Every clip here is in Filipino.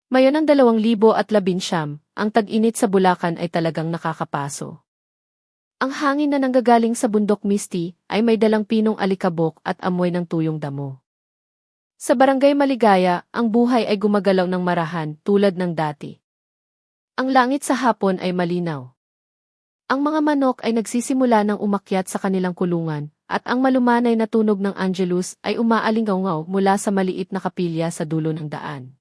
Mayon ang 2019, ang tag-init sa Bulacan ay talagang nakakapaso. Ang hangin na nanggagaling sa bundok Misty ay may dalang pinong alikabok at amoy ng tuyong damo. Sa Barangay Maligaya, ang buhay ay gumagalaw ng marahan tulad ng dati. Ang langit sa hapon ay malinaw. Ang mga manok ay nagsisimula ng umakyat sa kanilang kulungan, at ang malumanay na tunog ng Angelus ay umaalingaw mula sa maliit na kapilya sa dulo ng daan.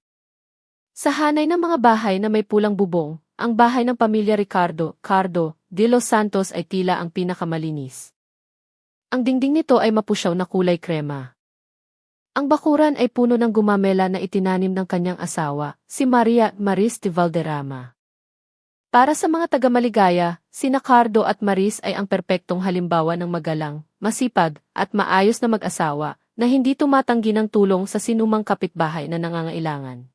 Sa hanay ng mga bahay na may pulang bubong, ang bahay ng pamilya Cardo de los Santos ay tila ang pinakamalinis. Ang dingding nito ay mapusyaw na kulay krema. Ang bakuran ay puno ng gumamela na itinanim ng kanyang asawa, si Maria Maris de Valderrama. Para sa mga taga-Maligaya, sina Cardo at Maris ay ang perpektong halimbawa ng magalang, masipag, at maayos na mag-asawa, na hindi tumatanggi ng tulong sa sinumang kapitbahay na nangangailangan.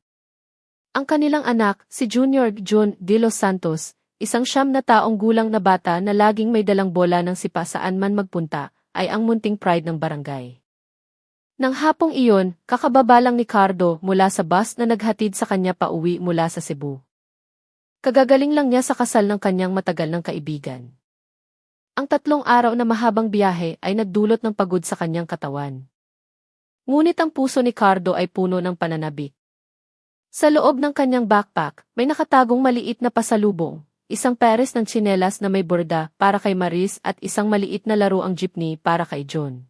Ang kanilang anak, si Junior John de los Santos, isang 9 na taong gulang na bata na laging may dalang bola ng sipa saan man magpunta, ay ang munting pride ng barangay. Nang hapong iyon, kakababa lang ni Cardo mula sa bus na naghatid sa kanya pauwi mula sa Cebu. Kagagaling lang niya sa kasal ng kanyang matagal ng kaibigan. Ang 3 araw na mahabang biyahe ay nagdulot ng pagod sa kanyang katawan. Ngunit ang puso ni Cardo ay puno ng pananabik. Sa loob ng kanyang backpack, may nakatagong maliit na pasalubong, isang pares ng tsinelas na may borda para kay Maris at isang maliit na laruang jeepney para kay John.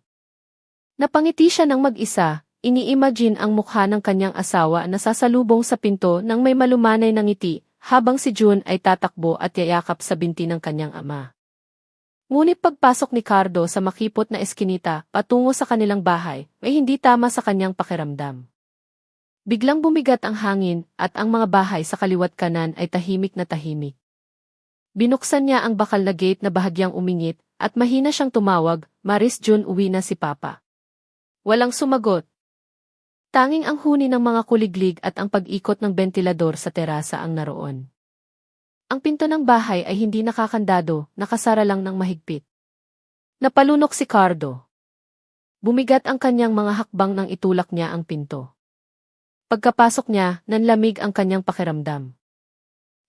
Napangiti siya ng mag-isa, ini-imagine ang mukha ng kanyang asawa na sasalubong sa pinto ng may malumanay na ngiti, habang si John ay tatakbo at yayakap sa binti ng kanyang ama. Ngunit pagpasok ni Cardo sa makipot na eskinita patungo sa kanilang bahay, ay hindi tama sa kanyang pakiramdam. Biglang bumigat ang hangin at ang mga bahay sa kaliwat kanan ay tahimik na tahimik. Binuksan niya ang bakal na gate na bahagyang umingit at mahina siyang tumawag, "Maris, John, uwi na si Papa." Walang sumagot. Tanging ang huni ng mga kuliglig at ang pag-ikot ng bentilador sa terasa ang naroon. Ang pinto ng bahay ay hindi nakakandado, nakasara lang ng mahigpit. Napalunok si Cardo. Bumigat ang kanyang mga hakbang nang itulak niya ang pinto. Pagkapasok niya, nanlamig ang kanyang pakiramdam.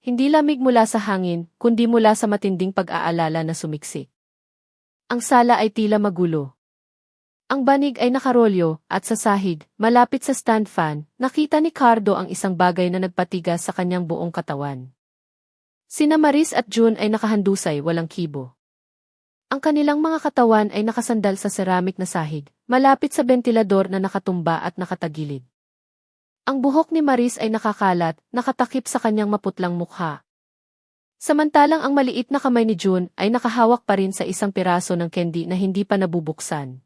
Hindi lamig mula sa hangin, kundi mula sa matinding pag-aalala na sumiksik. Ang sala ay tila magulo. Ang banig ay nakarolyo, at sa sahig, malapit sa stand fan, nakita ni Cardo ang isang bagay na nagpatigas sa kanyang buong katawan. Sina Maris at June ay nakahandusay, walang kibo. Ang kanilang mga katawan ay nakasandal sa ceramic na sahig, malapit sa bentilador na nakatumba at nakatagilid. Ang buhok ni Maris ay nakakalat, nakatakip sa kanyang maputlang mukha. Samantalang ang maliit na kamay ni June ay nakahawak pa rin sa isang piraso ng candy na hindi pa nabubuksan.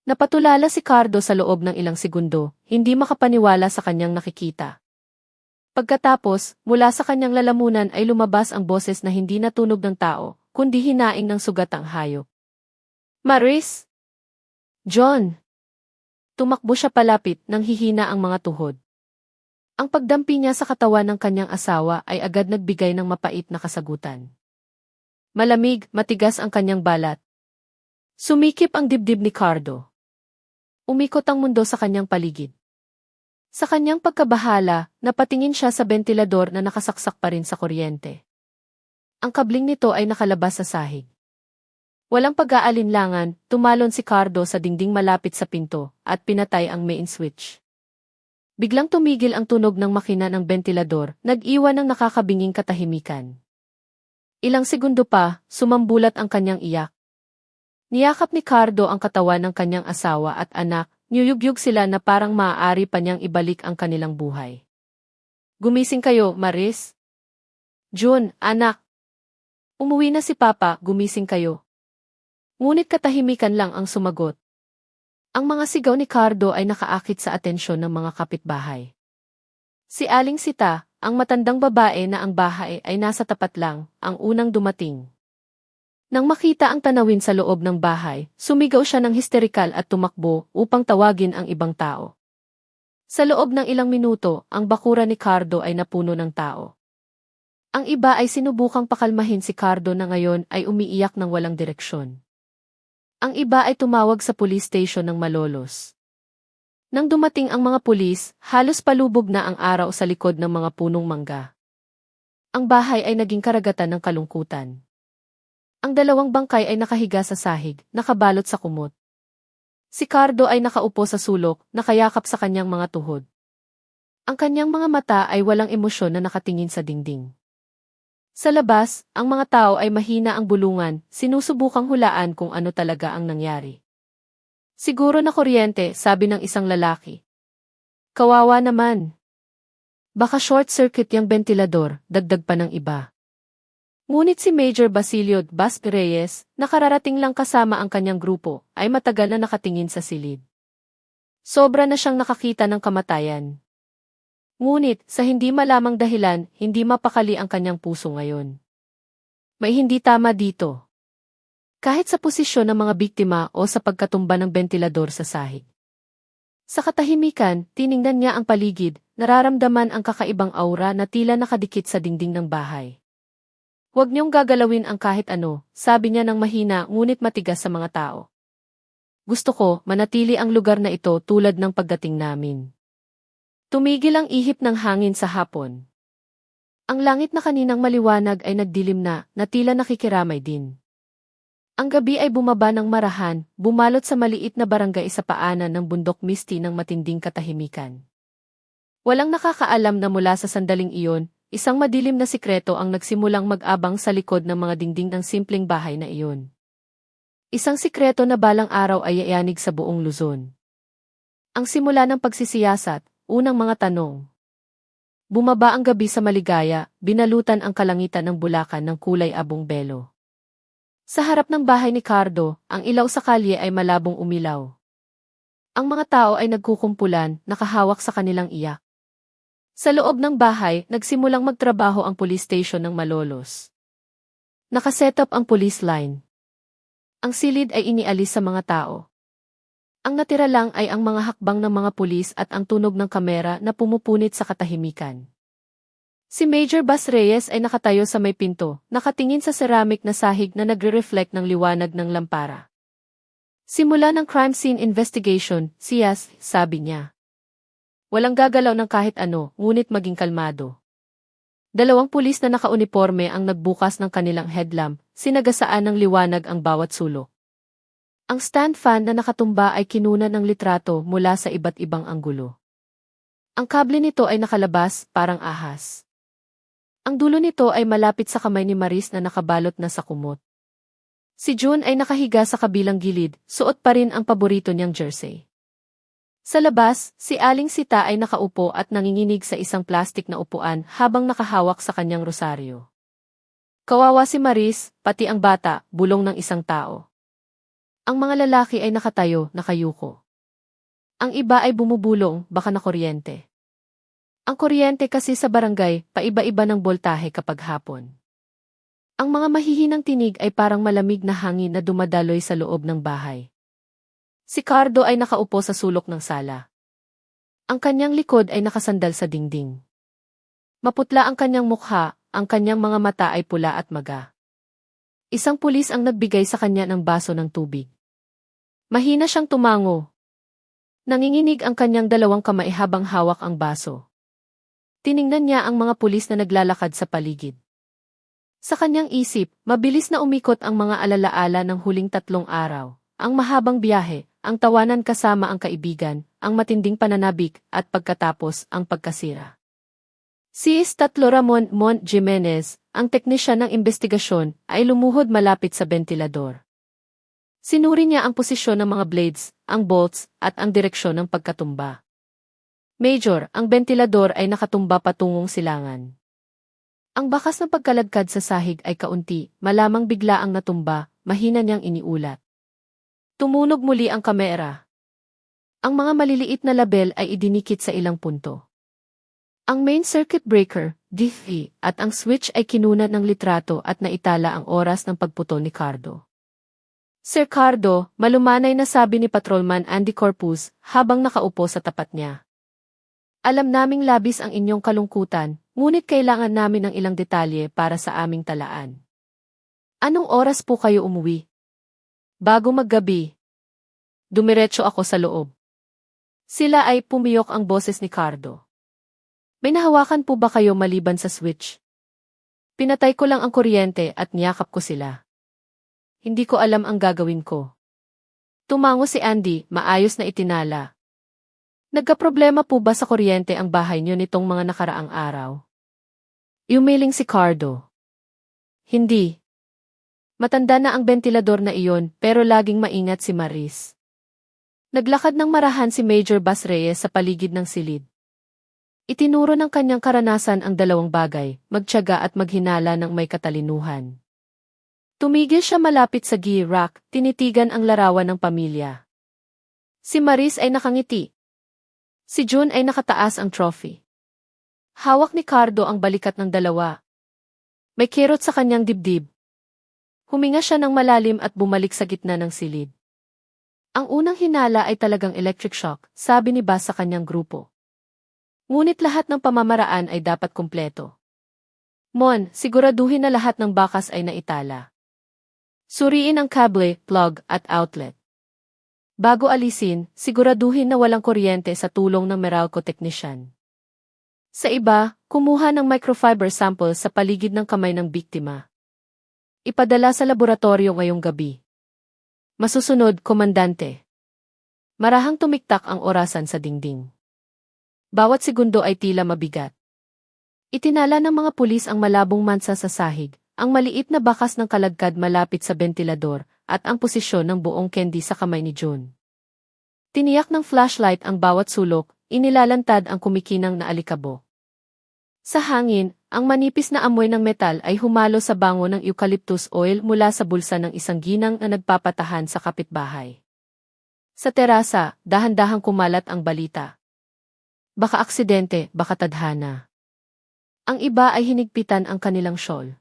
Napatulala si Cardo sa loob ng ilang segundo, hindi makapaniwala sa kanyang nakikita. Pagkatapos, mula sa kanyang lalamunan ay lumabas ang boses na hindi natunog ng tao, kundi hinaing ng sugatang hayop. "Maris! John!" Tumakbo siya palapit nang hihina ang mga tuhod. Ang pagdampi niya sa katawan ng kanyang asawa ay agad nagbigay ng mapait na kasagutan. Malamig, matigas ang kanyang balat. Sumikip ang dibdib ni Cardo. Umikot ang mundo sa kanyang paligid. Sa kanyang pagkabahala, napatingin siya sa bentilador na nakasaksak pa rin sa kuryente. Ang kabling nito ay nakalabas sa sahig. Walang pag-aalinlangan, tumalon si Cardo sa dingding malapit sa pinto, at pinatay ang main switch. Biglang tumigil ang tunog ng makina ng bentilador, nag-iwan ng nakakabinging katahimikan. Ilang segundo pa, sumambulat ang kanyang iyak. Niyakap ni Cardo ang katawan ng kanyang asawa at anak, niyugyug sila na parang maaari pa niyang ibalik ang kanilang buhay. "Gumising kayo, Maris." "June, anak. Umuwi na si Papa, gumising kayo." Ngunit katahimikan lang ang sumagot. Ang mga sigaw ni Cardo ay nakaakit sa atensyon ng mga kapitbahay. Si Aling Sita, ang matandang babae na ang bahay ay nasa tapat lang, ang unang dumating. Nang makita ang tanawin sa loob ng bahay, sumigaw siya ng histerikal at tumakbo upang tawagin ang ibang tao. Sa loob ng ilang minuto, ang bakura ni Cardo ay napuno ng tao. Ang iba ay sinubukang pakalmahin si Cardo na ngayon ay umiiyak ng walang direksyon. Ang iba ay tumawag sa police station ng malolos. Nang dumating ang mga pulis, halos palubog na ang araw sa likod ng mga punong mangga. Ang bahay ay naging karagatan ng kalungkutan. Ang dalawang bangkay ay nakahiga sa sahig, nakabalot sa kumot. Si Cardo ay nakaupo sa sulok, nakayakap sa kanyang mga tuhod. Ang kanyang mga mata ay walang emosyon na nakatingin sa dingding. Sa labas, ang mga tao ay mahina ang bulungan, sinusubukang hulaan kung ano talaga ang nangyari. Siguro na kuryente, sabi ng isang lalaki. Kawawa naman. Baka short circuit yung ventilador, dagdag pa ng iba. Ngunit si Major Basilio Bas Reyes, nakararating lang kasama ang kanyang grupo, ay matagal na nakatingin sa silid. Sobra na siyang nakakita ng kamatayan. Ngunit, sa hindi malamang dahilan, hindi mapakali ang kanyang puso ngayon. May hindi tama dito. Kahit sa posisyon ng mga biktima o sa pagkatumba ng ventilador sa sahig. Sa katahimikan, tiningnan niya ang paligid, nararamdaman ang kakaibang aura na tila nakadikit sa dingding ng bahay. Huwag niyong gagalawin ang kahit ano, sabi niya ng mahina ngunit matigas sa mga tao. Gusto ko, manatili ang lugar na ito tulad ng pagdating namin. Tumigil ang ihip ng hangin sa hapon. Ang langit na kaninang maliwanag ay nagdilim na tila nakikiramay din. Ang gabi ay bumaba ng marahan, bumalot sa maliit na barangay sa paanan ng bundok misty ng matinding katahimikan. Walang nakakaalam na mula sa sandaling iyon, isang madilim na sikreto ang nagsimulang mag-abang sa likod ng mga dingding ng simpleng bahay na iyon. Isang sikreto na balang araw ay yayanig sa buong Luzon. Ang simula ng pagsisiyasat, unang mga tanong. Bumaba ang gabi sa maligaya, binalutan ang kalangitan ng Bulacan ng kulay abong belo. Sa harap ng bahay ni Cardo, ang ilaw sa kalye ay malabong umilaw. Ang mga tao ay nagkukumpulan, nakahawak sa kanilang iyak. Sa loob ng bahay, nagsimulang magtrabaho ang police station ng Malolos. Nakaset-up ang police line. Ang silid ay inialis sa mga tao. Ang natira lang ay ang mga hakbang ng mga pulis at ang tunog ng kamera na pumupunit sa katahimikan. Si Major Bas Reyes ay nakatayo sa may pinto, nakatingin sa ceramic na sahig na nagre-reflect ng liwanag ng lampara. Simula ng crime scene investigation, siyas, sabi niya. Walang gagalaw ng kahit ano, ngunit maging kalmado. Dalawang pulis na nakauniporme ang nagbukas ng kanilang headlamp, sinagasaan ng liwanag ang bawat sulok. Ang stand fan na nakatumba ay kinunan ng litrato mula sa iba't ibang anggulo. Ang kable nito ay nakalabas, parang ahas. Ang dulo nito ay malapit sa kamay ni Maris na nakabalot na sa kumot. Si June ay nakahiga sa kabilang gilid, suot pa rin ang paborito niyang jersey. Sa labas, si Aling Sita ay nakaupo at nanginginig sa isang plastik na upuan habang nakahawak sa kanyang rosaryo. Kawawa si Maris, pati ang bata, bulong ng isang tao. Ang mga lalaki ay nakatayo, nakayuko. Ang iba ay bumubulong, baka na kuryente. Ang kuryente kasi sa barangay, paiba-iba ng boltahe kapag hapon. Ang mga mahihinang tinig ay parang malamig na hangin na dumadaloy sa loob ng bahay. Si Cardo ay nakaupo sa sulok ng sala. Ang kanyang likod ay nakasandal sa dingding. Maputla ang kanyang mukha, ang kanyang mga mata ay pula at maga. Isang pulis ang nagbigay sa kanya ng baso ng tubig. Mahina siyang tumango. Nanginginig ang kanyang dalawang kamay habang hawak ang baso. Tiningnan niya ang mga pulis na naglalakad sa paligid. Sa kanyang isip, mabilis na umikot ang mga alalaala ng huling 3 araw, ang mahabang biyahe, ang tawanan kasama ang kaibigan, ang matinding pananabik, at pagkatapos, ang pagkasira. Si Istatlo Ramon Mont Jimenez, ang teknisyan ng investigasyon, ay lumuhod malapit sa ventilador. Sinuri niya ang posisyon ng mga blades, ang bolts, at ang direksyon ng pagkatumba. Major, ang ventilador ay nakatumba patungong silangan. Ang bakas ng pagkalagkad sa sahig ay kaunti, malamang bigla ang natumba, mahina niyang iniulat. Tumunog muli ang kamera. Ang mga maliliit na label ay idinikit sa ilang punto. Ang main circuit breaker, DFE, at ang switch ay kinunan ng litrato at naitala ang oras ng pagputol ni Cardo. Sir Cardo, malumanay na sabi ni Patrolman Andy Corpus habang nakaupo sa tapat niya. Alam naming labis ang inyong kalungkutan, ngunit kailangan namin ng ilang detalye para sa aming talaan. Anong oras po kayo umuwi? Bago maggabi. Dumiretso ako sa loob. Sila ay pumiyok ang boses ni Cardo. May nahawakan po ba kayo maliban sa switch? Pinatay ko lang ang kuryente at niyakap ko sila. Hindi ko alam ang gagawin ko. Tumango si Andy, maayos na itinala. Nagkaproblema po ba sa kuryente ang bahay niyo nitong mga nakaraang araw? Yumiling si Cardo. Hindi. Matanda na ang bentilador na iyon pero laging maingat si Maris. Naglakad ng marahan si Major Bas Reyes sa paligid ng silid. Itinuro ng kanyang karanasan ang dalawang bagay, magtiyaga at maghinala ng may katalinuhan. Tumigil siya malapit sa gear rack, tinitigan ang larawan ng pamilya. Si Maris ay nakangiti. Si June ay nakataas ang trophy. Hawak ni Cardo ang balikat ng dalawa. May kirot sa kanyang dibdib. Huminga siya ng malalim at bumalik sa gitna ng silid. Ang unang hinala ay talagang electric shock, sabi ni Bas sa kanyang grupo. Ngunit lahat ng pamamaraan ay dapat kumpleto. Mon, siguraduhin na lahat ng bakas ay naitala. Suriin ang kable, plug, at outlet. Bago alisin, siguraduhin na walang kuryente sa tulong ng Meralco technician. Sa iba, kumuha ng microfiber sample sa paligid ng kamay ng biktima. Ipadala sa laboratorio ngayong gabi. Masusunod, komandante. Marahang tumiktak ang orasan sa dingding. Bawat segundo ay tila mabigat. Itinala ng mga pulis ang malabong mansa sa sahig, ang maliit na bakas ng kalagkad malapit sa bentilador, at ang posisyon ng buong candy sa kamay ni June. Tiniyak ng flashlight ang bawat sulok, inilalantad ang kumikinang na alikabok. Sa hangin, ang manipis na amoy ng metal ay humalo sa bango ng eucalyptus oil mula sa bulsa ng isang ginang na nagpapatahan sa kapitbahay. Sa terasa, dahan-dahang kumalat ang balita. Baka aksidente, baka tadhana. Ang iba ay hinigpitan ang kanilang shawl.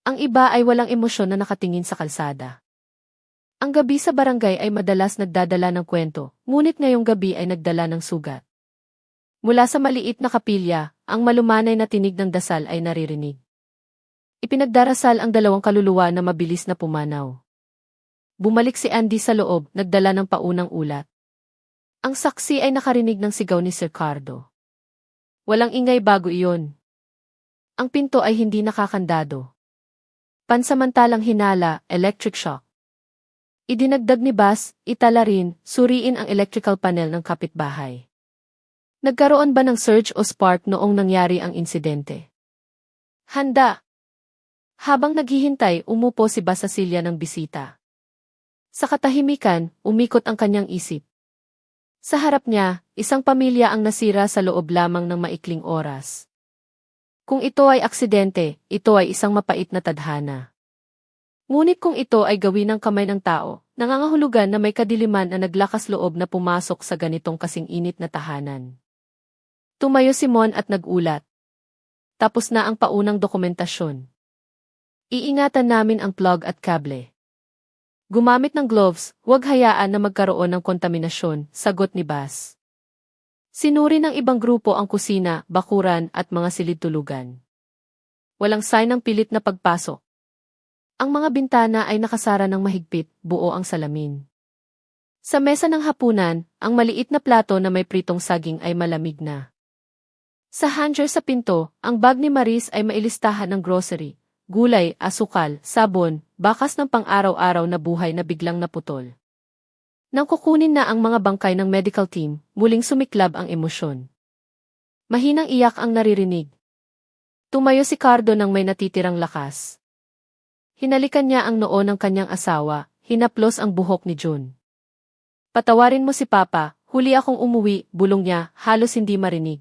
Ang iba ay walang emosyon na nakatingin sa kalsada. Ang gabi sa barangay ay madalas nagdadala ng kwento, ngunit ngayong gabi ay nagdala ng sugat. Mula sa maliit na kapilya, ang malumanay na tinig ng dasal ay naririnig. Ipinagdarasal ang dalawang kaluluwa na mabilis na pumanaw. Bumalik si Andy sa loob, nagdala ng paunang ulat. Ang saksi ay nakarinig ng sigaw ni Sir Cardo. Walang ingay bago iyon. Ang pinto ay hindi nakakandado. Pansamantalang hinala, electric shock. Idinagdag ni Bas, itala rin, suriin ang electrical panel ng kapitbahay. Nagkaroon ba ng surge o spark noong nangyari ang insidente? Handa. Habang naghihintay, umupo si Bas sa silya ng bisita. Sa katahimikan, umikot ang kanyang isip. Sa harap niya, isang pamilya ang nasira sa loob lamang ng maikling oras. Kung ito ay aksidente, ito ay isang mapait na tadhana. Ngunit kung ito ay gawin ng kamay ng tao, nangangahulugan na may kadiliman na naglakas loob na pumasok sa ganitong kasing init na tahanan. Tumayo si Mon at nagulat. Tapos na ang paunang dokumentasyon. Iingatan namin ang plug at kable. Gumamit ng gloves, huwag hayaan na magkaroon ng kontaminasyon, sagot ni Bas. Sinuri ng ibang grupo ang kusina, bakuran at mga silid-tulugan. Walang sign ng pilit na pagpasok. Ang mga bintana ay nakasara ng mahigpit, buo ang salamin. Sa mesa ng hapunan, ang maliit na plato na may pritong saging ay malamig na. Sa hanger sa pinto, ang bag ni Maris ay mailistahan ng grocery, gulay, asukal, sabon, bakas ng pang-araw-araw na buhay na biglang naputol. Nang kukunin na ang mga bangkay ng medical team, muling sumiklab ang emosyon. Mahinang iyak ang naririnig. Tumayo si Cardo nang may natitirang lakas. Hinalikan niya ang noo ng kanyang asawa, hinaplos ang buhok ni June. Patawarin mo si Papa, huli akong umuwi, bulong niya, halos hindi marinig.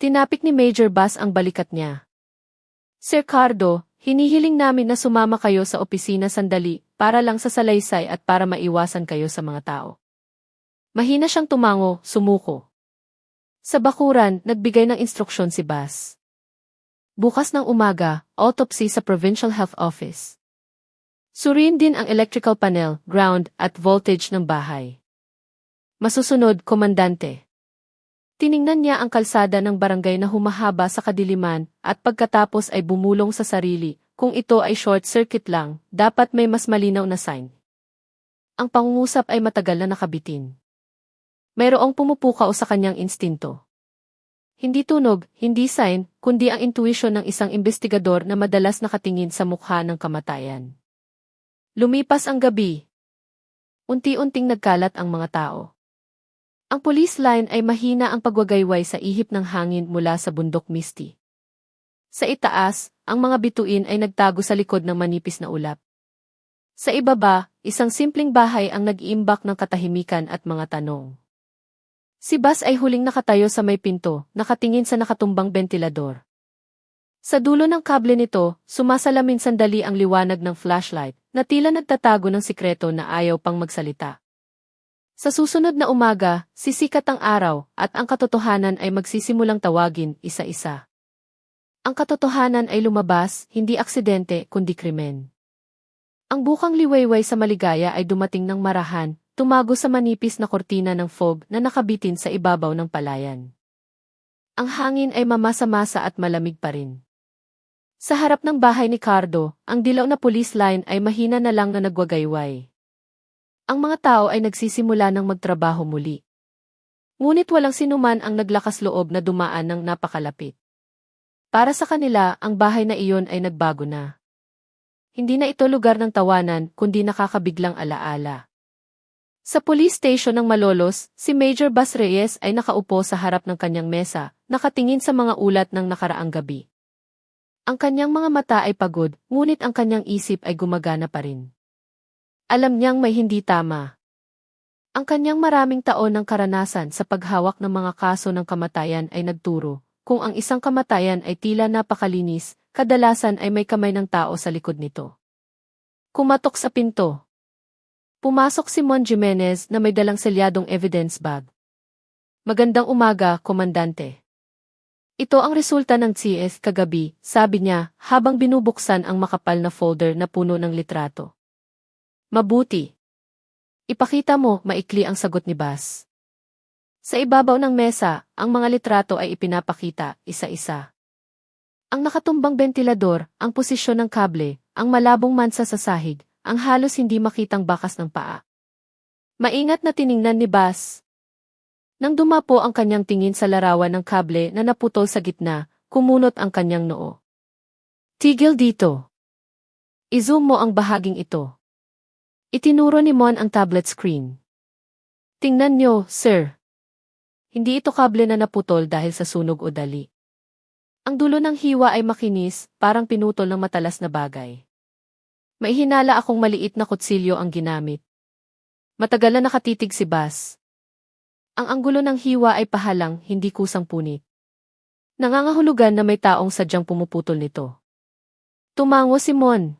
Tinapik ni Major Bas ang balikat niya. Sir Cardo, hinihiling namin na sumama kayo sa opisina sandali, para lang sa salaysay at para maiwasan kayo sa mga tao. Mahina siyang tumango, sumuko. Sa bakuran, nagbigay ng instruksyon si Bas. Bukas ng umaga, autopsy sa Provincial Health Office. Suriin din ang electrical panel, ground, at voltage ng bahay. Masusunod, komandante. Tiningnan niya ang kalsada ng barangay na humahaba sa kadiliman at pagkatapos ay bumulong sa sarili, kung ito ay short circuit lang, dapat may mas malinaw na sign. Ang pangungusap ay matagal na nakabitin. Mayroong pumupukao sa kanyang instinto. Hindi tunog, hindi sign, kundi ang intuition ng isang investigador na madalas nakatingin sa mukha ng kamatayan. Lumipas ang gabi. Unti-unting nagkalat ang mga tao. Ang police line ay mahina ang pagwagayway sa ihip ng hangin mula sa bundok Misty. Sa itaas, ang mga bituin ay nagtago sa likod ng manipis na ulap. Sa ibaba, isang simpleng bahay ang nag-iimbak ng katahimikan at mga tanong. Si Buzz ay huling nakatayo sa may pinto, nakatingin sa nakatumbang bentilador. Sa dulo ng kable nito, sumasalamin sandali ang liwanag ng flashlight, na tila nagtatago ng sikreto na ayaw pang magsalita. Sa susunod na umaga, sisikat ang araw, at ang katotohanan ay magsisimulang tawagin isa-isa. Ang katotohanan ay lumabas, hindi aksidente, kundi krimen. Ang bukang liwayway sa maligaya ay dumating ng marahan, tumago sa manipis na kortina ng fog na nakabitin sa ibabaw ng palayan. Ang hangin ay mamasa-masa at malamig pa rin. Sa harap ng bahay ni Cardo, ang dilaw na police line ay mahina na lang na nagwagayway. Ang mga tao ay nagsisimula ng magtrabaho muli. Ngunit walang sinuman ang naglakas loob na dumaan ng napakalapit. Para sa kanila, ang bahay na iyon ay nagbago na. Hindi na ito lugar ng tawanan, kundi nakakabiglang alaala. Sa police station ng Malolos, si Major Buzz Reyes ay nakaupo sa harap ng kanyang mesa, nakatingin sa mga ulat ng nakaraang gabi. Ang kanyang mga mata ay pagod, ngunit ang kanyang isip ay gumagana pa rin. Alam niyang may hindi tama. Ang kanyang maraming taon ng karanasan sa paghawak ng mga kaso ng kamatayan ay nagturo, kung ang isang kamatayan ay tila napakalinis, kadalasan ay may kamay ng tao sa likod nito. Kumatok sa pinto. Pumasok si Mon Jimenez na may dalang selyadong evidence bag. Magandang umaga, Komandante. Ito ang resulta ng CS kagabi, sabi niya, habang binubuksan ang makapal na folder na puno ng litrato. Mabuti. Ipakita mo, maikli ang sagot ni Buzz. Sa ibabaw ng mesa, ang mga litrato ay ipinapakita, isa-isa. Ang nakatumbang bentilador, ang posisyon ng kable, ang malabong mansa sa sahig, ang halos hindi makitang bakas ng paa. Maingat na tiningnan ni Buzz. Nang dumapo ang kanyang tingin sa larawan ng kable na naputol sa gitna, kumunot ang kanyang noo. Tigil dito. I-zoom mo ang bahaging ito. Itinuro ni Mon ang tablet screen. Tingnan niyo, sir. Hindi ito kable na naputol dahil sa sunog o dali. Ang dulo ng hiwa ay makinis, parang pinutol ng matalas na bagay. May hinala akong maliit na kutsilyo ang ginamit. Matagal na nakatitig si Buzz. Ang anggulo ng hiwa ay pahalang, hindi kusang punit. Nangangahulugan na may taong sadyang pumuputol nito. Tumango si Mon.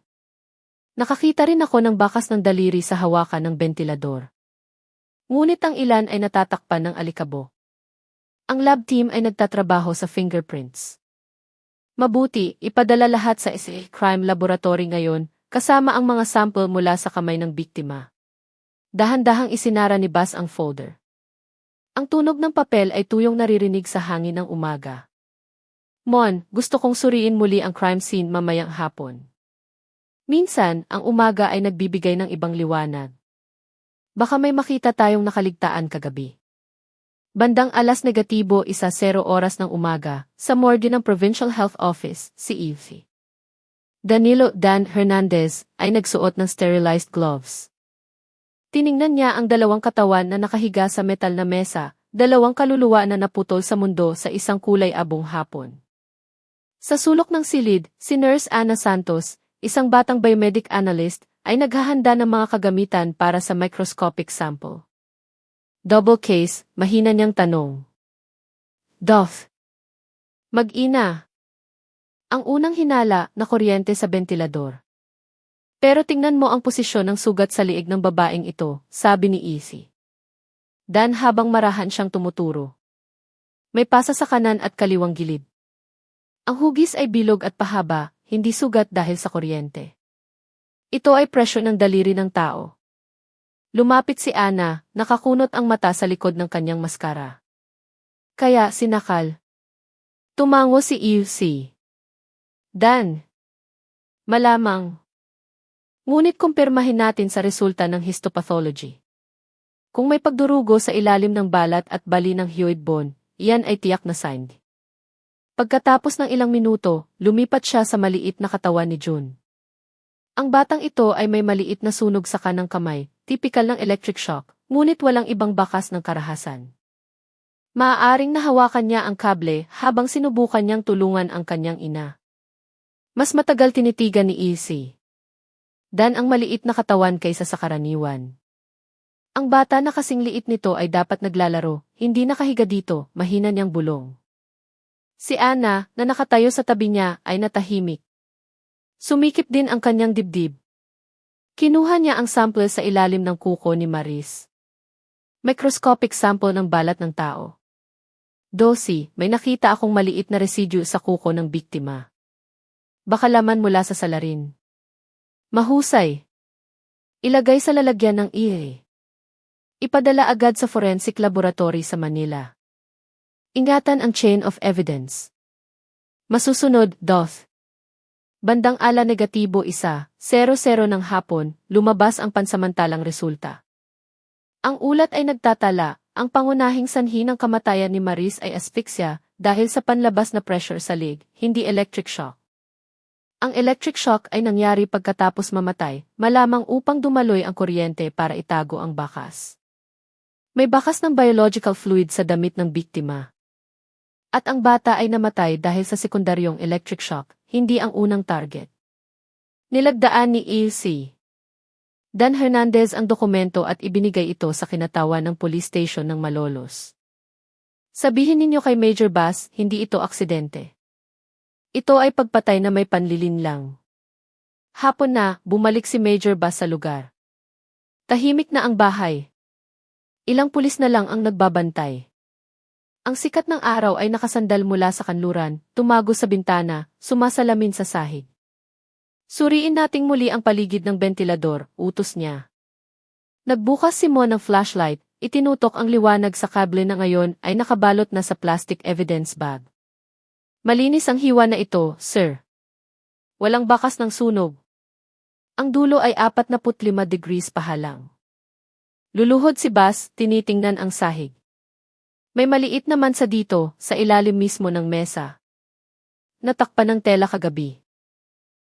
Nakakita rin ako ng bakas ng daliri sa hawakan ng bentilador. Ngunit ang ilan ay natatakpan ng alikabok. Ang lab team ay nagtatrabaho sa fingerprints. Mabuti, ipadala lahat sa SA Crime Laboratory ngayon, kasama ang mga sample mula sa kamay ng biktima. Dahan-dahang isinara ni Buzz ang folder. Ang tunog ng papel ay tuyong naririnig sa hangin ng umaga. Mon, gusto kong suriin muli ang crime scene mamayang hapon. Minsan, ang umaga ay nagbibigay ng ibang liwanag. Baka may makita tayong nakaligtaan kagabi. Bandang 1:00 ng umaga, sa morgue ng Provincial Health Office, si Evie. Danilo Dan Hernandez ay nagsuot ng sterilized gloves. Tiningnan niya ang dalawang katawan na nakahiga sa metal na mesa, dalawang kaluluwa na naputol sa mundo sa isang kulay abong hapon. Sa sulok ng silid, si Nurse Ana Santos, isang batang biomedic analyst, ay naghahanda ng mga kagamitan para sa microscopic sample. Double case, mahina niyang tanong. Dof. Mag-ina. Ang unang hinala na kuryente sa bentilador. Pero tingnan mo ang posisyon ng sugat sa liig ng babaeng ito, sabi ni Izzy. Dan habang marahan siyang tumuturo. May pasa sa kanan at kaliwang gilid. Ang hugis ay bilog at pahaba, hindi sugat dahil sa kuryente. Ito ay presyo ng daliri ng tao. Lumapit si Ana, nakakunot ang mata sa likod ng kanyang maskara. Kaya sinakal. Tumango si Izzy. Dan. Malamang. Ngunit kumpirmahin natin sa resulta ng histopathology. Kung may pagdurugo sa ilalim ng balat at bali ng hyoid bone, iyan ay tiyak na sign. Pagkatapos ng ilang minuto, lumipat siya sa maliit na katawan ni June. Ang batang ito ay may maliit na sunog sa kanang kamay, tipikal ng electric shock, ngunit walang ibang bakas ng karahasan. Maaaring nahawakan niya ang kable habang sinubukan niyang tulungan ang kanyang ina. Mas matagal tinitigan ni EC Dan ang maliit na katawan kaysa sa karaniwan. Ang bata na kasing liit nito ay dapat naglalaro, hindi nakahiga dito, mahina niyang bulong. Si Anna, na nakatayo sa tabi niya, ay natahimik. Sumikip din ang kanyang dibdib. Kinuha niya ang sample sa ilalim ng kuko ni Maris. Microscopic sample ng balat ng tao. Dosi, may nakita akong maliit na residue sa kuko ng biktima. Baka laman mula sa salarin. Mahusay. Ilagay sa lalagyan ng ihi. Ipadala agad sa forensic laboratory sa Manila. Ingatan ang chain of evidence. Masusunod, Doth. Bandang ala negatibo 1:00 ng hapon, lumabas ang pansamantalang resulta. Ang ulat ay nagtatala, ang pangunahing sanhi ng kamatayan ni Maris ay asphyxia dahil sa panlabas na pressure sa leg, hindi electric shock. Ang electric shock ay nangyari pagkatapos mamatay, malamang upang dumaloy ang kuryente para itago ang bakas. May bakas ng biological fluid sa damit ng biktima. At ang bata ay namatay dahil sa sekundaryong electric shock, hindi ang unang target. Nilagdaan ni EC Dan Hernandez ang dokumento at ibinigay ito sa kinatawan ng police station ng Malolos. Sabihin ninyo kay Major Bass, hindi ito aksidente. Ito ay pagpatay na may panlilin lang. Hapon na, bumalik si Major Bass sa lugar. Tahimik na ang bahay. Ilang pulis na lang ang nagbabantay. Ang sikat ng araw ay nakasandal mula sa kanluran, tumago sa bintana, sumasalamin sa sahig. Suriin nating muli ang paligid ng bentilador, utos niya. Nagbukas si Mon ng flashlight, itinutok ang liwanag sa kable na ngayon ay nakabalot na sa plastic evidence bag. Malinis ang hiwa na ito, sir. Walang bakas ng sunog. Ang dulo ay 45 degrees pahalang. Luluhod si Bass, tinitingnan ang sahig. May maliit naman sa dito, sa ilalim mismo ng mesa. Natakpan ng tela kagabi.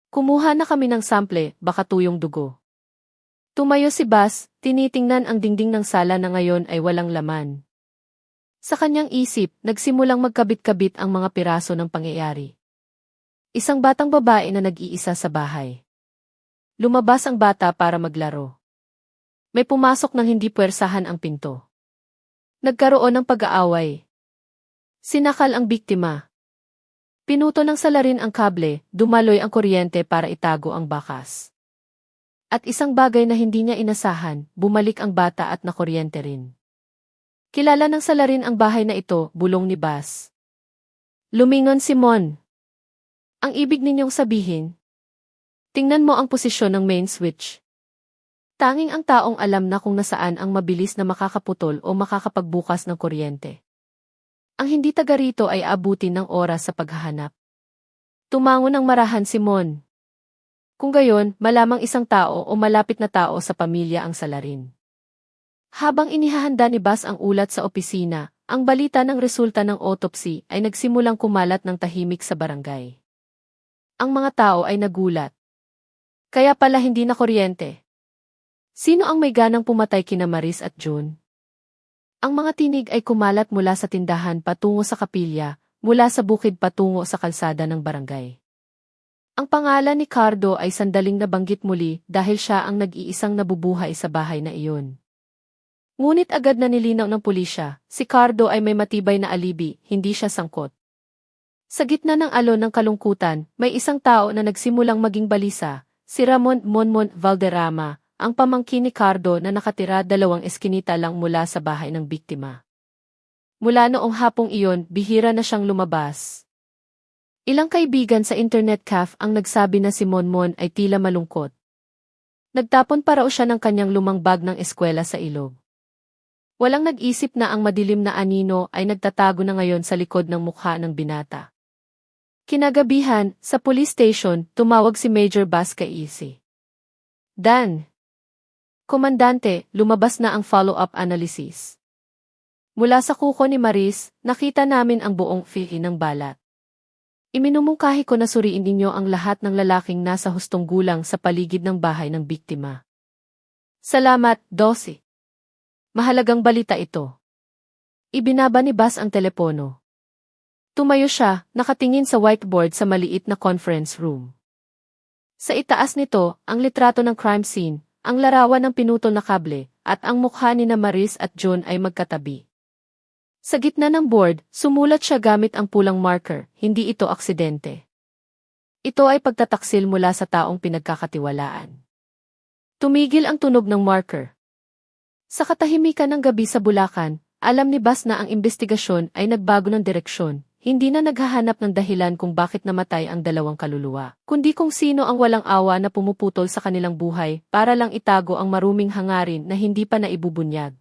Kumuha na kami ng sample, baka tuyong dugo. Tumayo si Bass, tinitingnan ang dingding ng sala na ngayon ay walang laman. Sa kanyang isip, nagsimulang magkabit-kabit ang mga piraso ng pangyayari. Isang batang babae na nag-iisa sa bahay. Lumabas ang bata para maglaro. May pumasok ng hindi puwersahan ang pinto. Nagkaroon ng pag-aaway. Sinakal ang biktima. Pinuto ng salarin ang kable, dumaloy ang kuryente para itago ang bakas. At isang bagay na hindi niya inasahan, bumalik ang bata at nakuryente rin. Kilala ng salarin ang bahay na ito, bulong ni Bass. Lumingon si Mon. Ang ibig ninyong sabihin? Tingnan mo ang posisyon ng main switch. Tanging ang taong alam na kung nasaan ang mabilis na makakaputol o makakapagbukas ng kuryente. Ang hindi taga rito ay abutin ng oras sa paghahanap. Tumango ng marahan si Mon. Kung gayon, malamang isang tao o malapit na tao sa pamilya ang salarin. Habang inihahanda ni Bass ang ulat sa opisina, ang balita ng resulta ng autopsy ay nagsimulang kumalat ng tahimik sa barangay. Ang mga tao ay nagulat. Kaya pala hindi na kuryente. Sino ang may ganang pumatay kina Maris at June? Ang mga tinig ay kumalat mula sa tindahan patungo sa kapilya, mula sa bukid patungo sa kalsada ng barangay. Ang pangalan ni Cardo ay sandaling nabanggit muli dahil siya ang nag-iisang nabubuhay sa bahay na iyon. Ngunit agad na nilinaw ng pulisya, si Cardo ay may matibay na alibi, hindi siya sangkot. Sa gitna ng alon ng kalungkutan, may isang tao na nagsimulang maging balisa, si Ramon Monmon Valderrama, ang pamangkin ni Cardo na nakatira 2 eskinita lang mula sa bahay ng biktima. Mula noong hapong iyon, bihira na siyang lumabas. Ilang kaibigan sa internet cafe ang nagsabi na si Monmon ay tila malungkot. Nagtapon pa raw siya ng kanyang lumang bag ng eskwela sa ilog. Walang nag-isip na ang madilim na anino ay nagtatago na ngayon sa likod ng mukha ng binata. Kinagabihan, sa police station, tumawag si Major Bass kay Isi. Dan. Komandante, lumabas na ang follow-up analysis. Mula sa kuko ni Maris, nakita namin ang buong fee ng balat. Iminumungkahi ko na suriin ninyo ang lahat ng lalaking nasa hustong gulang sa paligid ng bahay ng biktima. Salamat, Dosi. Mahalagang balita ito. Ibinaba ni Bas ang telepono. Tumayo siya, nakatingin sa whiteboard sa maliit na conference room. Sa itaas nito, ang litrato ng crime scene, ang larawan ng pinutol na kable, at ang mukha ni na Maris at John ay magkatabi. Sa gitna ng board, sumulat siya gamit ang pulang marker, hindi ito aksidente. Ito ay pagtataksil mula sa taong pinagkakatiwalaan. Tumigil ang tunog ng marker. Sa katahimikan ng gabi sa Bulacan, alam ni Bas na ang investigasyon ay nagbago ng direksyon. Hindi na naghahanap ng dahilan kung bakit namatay ang dalawang kaluluwa, kundi kung sino ang walang awa na pumuputol sa kanilang buhay para lang itago ang maruming hangarin na hindi pa naibubunyag.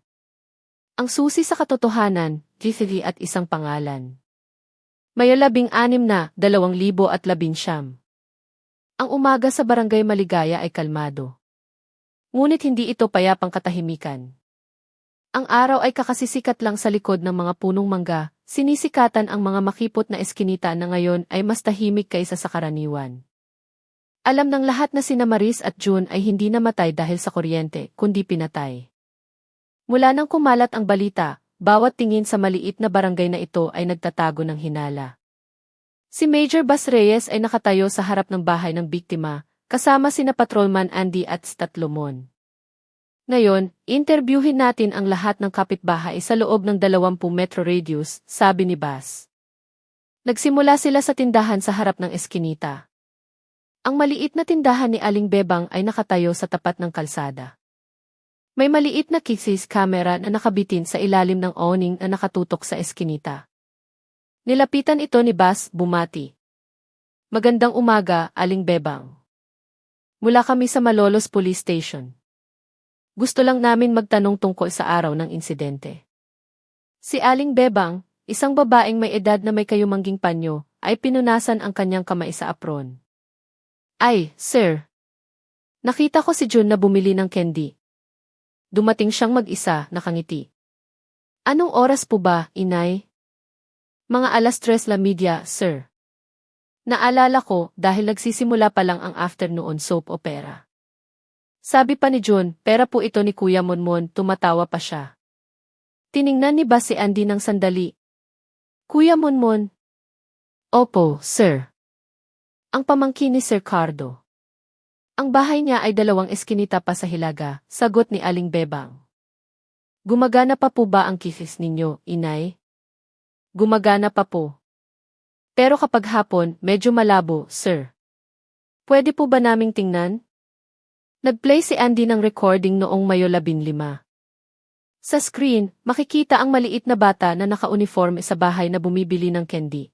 Ang susi sa katotohanan, GCD at isang pangalan. May 16 na, 2019. Ang umaga sa Barangay Maligaya ay kalmado. Ngunit hindi ito payapang katahimikan. Ang araw ay kakasisikat lang sa likod ng mga punong mangga, sinisikatan ang mga makipot na eskinita na ngayon ay mas tahimik kaysa sa karaniwan. Alam ng lahat na sina Maris at June ay hindi namatay dahil sa kuryente, kundi pinatay. Mula nang kumalat ang balita, bawat tingin sa maliit na barangay na ito ay nagtatago ng hinala. Si Major Bas Reyes ay nakatayo sa harap ng bahay ng biktima, kasama sina Patrolman Andy at Statlomon. Ngayon, interviewin natin ang lahat ng kapitbahay sa loob ng 20 metro radius, sabi ni Bas. Nagsimula sila sa tindahan sa harap ng eskinita. Ang maliit na tindahan ni Aling Bebang ay nakatayo sa tapat ng kalsada. May maliit na kisis camera na nakabitin sa ilalim ng awning na nakatutok sa eskinita. Nilapitan ito ni Bas, bumati. Magandang umaga, Aling Bebang. Mula kami sa Malolos Police Station. Gusto lang namin magtanong tungkol sa araw ng insidente. Si Aling Bebang, isang babaeng may edad na may kayumangging panyo, ay pinunasan ang kanyang kamay sa apron. Ay, sir. Nakita ko si June na bumili ng candy. Dumating siyang mag-isa, nakangiti. Anong oras po ba, inay? Mga 3:00 sir. Naalala ko dahil nagsisimula pa lang ang afternoon soap opera. Sabi pa ni June, pera po ito ni Kuya Monmon, tumatawa pa siya. Tiningnan ni Bas si Andy ng sandali. Kuya Monmon? Opo, sir. Ang pamangkin ni Sir Cardo. Ang bahay niya ay 2 eskinita pa sa Hilaga, sagot ni Aling Bebang. Gumagana pa po ba ang kisis ninyo, inay? Gumagana pa po. Pero kapag hapon, medyo malabo, sir. Pwede po ba naming tingnan? Nag-play si Andy ng recording noong Mayo 15. Sa screen, makikita ang maliit na bata na naka-uniforme sa bahay na bumibili ng candy.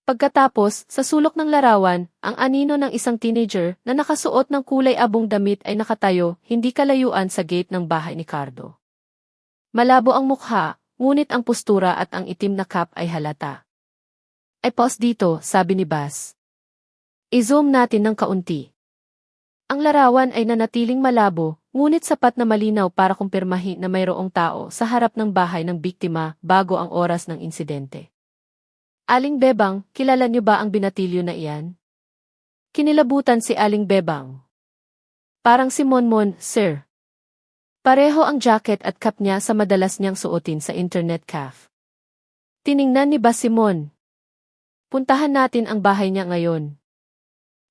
Pagkatapos, sa sulok ng larawan, ang anino ng isang teenager na nakasuot ng kulay abong damit ay nakatayo, hindi kalayuan sa gate ng bahay ni Cardo. Malabo ang mukha, ngunit ang postura at ang itim na cap ay halata. Ay pause dito, sabi ni Bas. I-zoom natin ng kaunti. Ang larawan ay nanatiling malabo, ngunit sapat na malinaw para kumpirmahin na mayroong tao sa harap ng bahay ng biktima bago ang oras ng insidente. Aling Bebang, kilala niyo ba ang binatilyo na iyan? Kinilabutan si Aling Bebang. Parang si Monmon, sir. Pareho ang jacket at cap niya sa madalas niyang suotin sa internet cafe. Tiningnan ni Bas Simon. Puntahan natin ang bahay niya ngayon.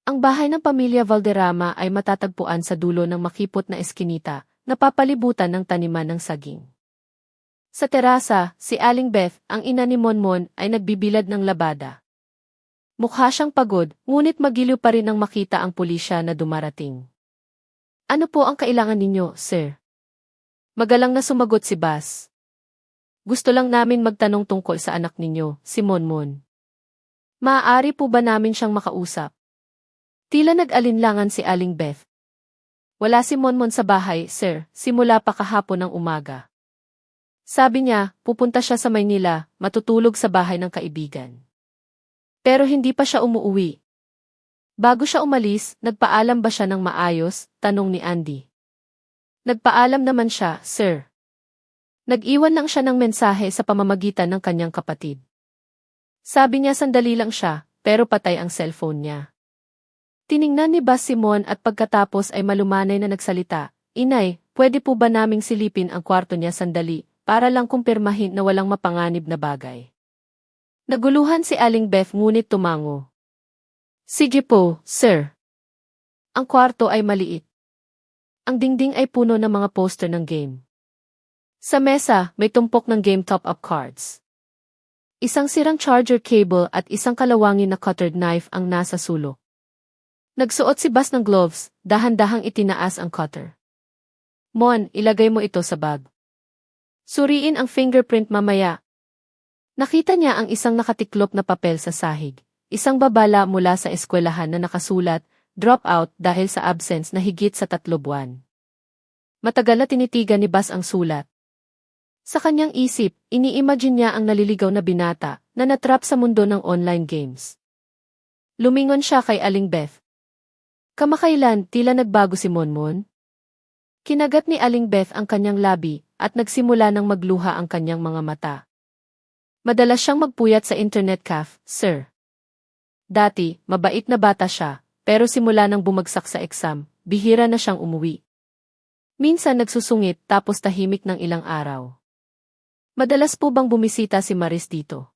Ang bahay ng pamilya Valderrama ay matatagpuan sa dulo ng makipot na eskinita, napapalibutan ng taniman ng saging. Sa terasa, si Aling Beth, ang ina ni Monmon, ay nagbibilad ng labada. Mukha siyang pagod, ngunit magiliw pa rin nang makita ang pulisya na dumarating. Ano po ang kailangan ninyo, sir? Magalang na sumagot si Bas. Gusto lang namin magtanong tungkol sa anak ninyo, si Monmon. Maaari po ba namin siyang makausap? Tila nag-alinlangan si Aling Beth. Wala si Monmon sa bahay, sir, simula pa kahapon ng umaga. Sabi niya, pupunta siya sa Maynila, matutulog sa bahay ng kaibigan. Pero hindi pa siya umuuwi. Bago siya umalis, nagpaalam ba siya ng maayos, tanong ni Andy. Nagpaalam naman siya, sir. Nag-iwan lang siya ng mensahe sa pamamagitan ng kanyang kapatid. Sabi niya sandali lang siya, pero patay ang cellphone niya. Tiningnan ni Bas Simon at pagkatapos ay malumanay na nagsalita, Inay, pwede po ba naming silipin ang kwarto niya sandali, para lang kumpirmahin na walang mapanganib na bagay. Naguluhan si Aling Beth ngunit tumango. Sige po, sir. Ang kwarto ay maliit. Ang dingding ay puno ng mga poster ng game. Sa mesa, may tumpok ng game top-up cards. Isang sirang charger cable at isang kalawangin na cuttered knife ang nasa sulok. Nagsuot si Bas ng gloves, dahan-dahang itinaas ang cutter. Mon, ilagay mo ito sa bag. Suriin ang fingerprint mamaya. Nakita niya ang isang nakatiklop na papel sa sahig. Isang babala mula sa eskwelahan na nakasulat, drop out dahil sa absence na higit sa 3 buwan. Matagal na tinitigan ni Bas ang sulat. Sa kanyang isip, ini-imagine niya ang naliligaw na binata na natrap sa mundo ng online games. Lumingon siya kay Aling Beth. Kamakailan, tila nagbago si Monmon? Kinagat ni Aling Beth ang kanyang labi at nagsimula ng magluha ang kanyang mga mata. Madalas siyang magpuyat sa internet cafe, sir. Dati, mabait na bata siya, pero simula nang bumagsak sa exam, bihira na siyang umuwi. Minsan nagsusungit tapos tahimik ng ilang araw. Madalas po bang bumisita si Maris dito?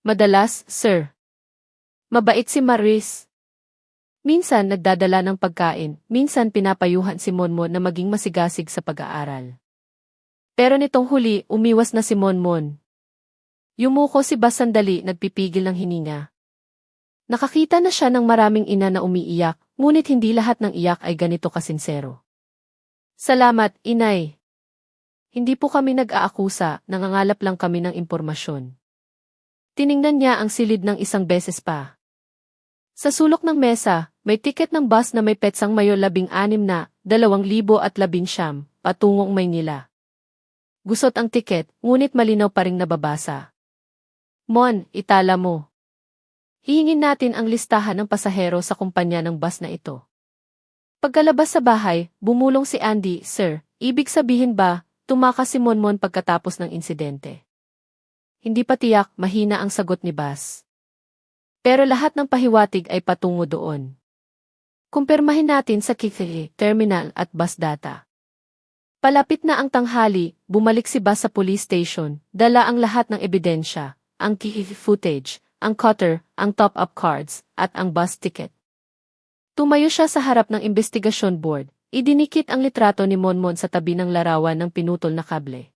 Madalas, sir. Mabait si Maris. Minsan nagdadala ng pagkain, minsan pinapayuhan si Monmon na maging masigasig sa pag-aaral. Pero nitong huli, umiwas na si Monmon. Yumuko si Bas sandali, nagpipigil ng hininga. Nakakita na siya ng maraming ina na umiiyak, ngunit hindi lahat ng iyak ay ganito kasinsero. Salamat, inay. Hindi po kami nag-aakusa, nangangalap lang kami ng impormasyon. Tiningnan niya ang silid ng isang beses pa. Sa sulok ng mesa, may tiket ng bus na may petsang Mayo 16 na, 2019, patungong Maynila. Gusot ang tiket, ngunit malinaw pa ring nababasa. Mon, itala mo. Hihingin natin ang listahan ng pasahero sa kumpanya ng bus na ito. Pagkalabas sa bahay, bumulong si Andy, Sir, ibig sabihin ba, tumakas si Monmon pagkatapos ng insidente? Hindi pa tiyak, mahina ang sagot ni Bas. Pero lahat ng pahiwatig ay patungo doon. Kumpirmahin natin sa KTV, terminal at bus data. Palapit na ang tanghali, bumalik si Bas sa police station, dala ang lahat ng ebidensya, ang KTV footage, ang cutter, ang top-up cards, at ang bus ticket. Tumayo siya sa harap ng investigasyon board, idinikit ang litrato ni Monmon sa tabi ng larawan ng pinutol na kable.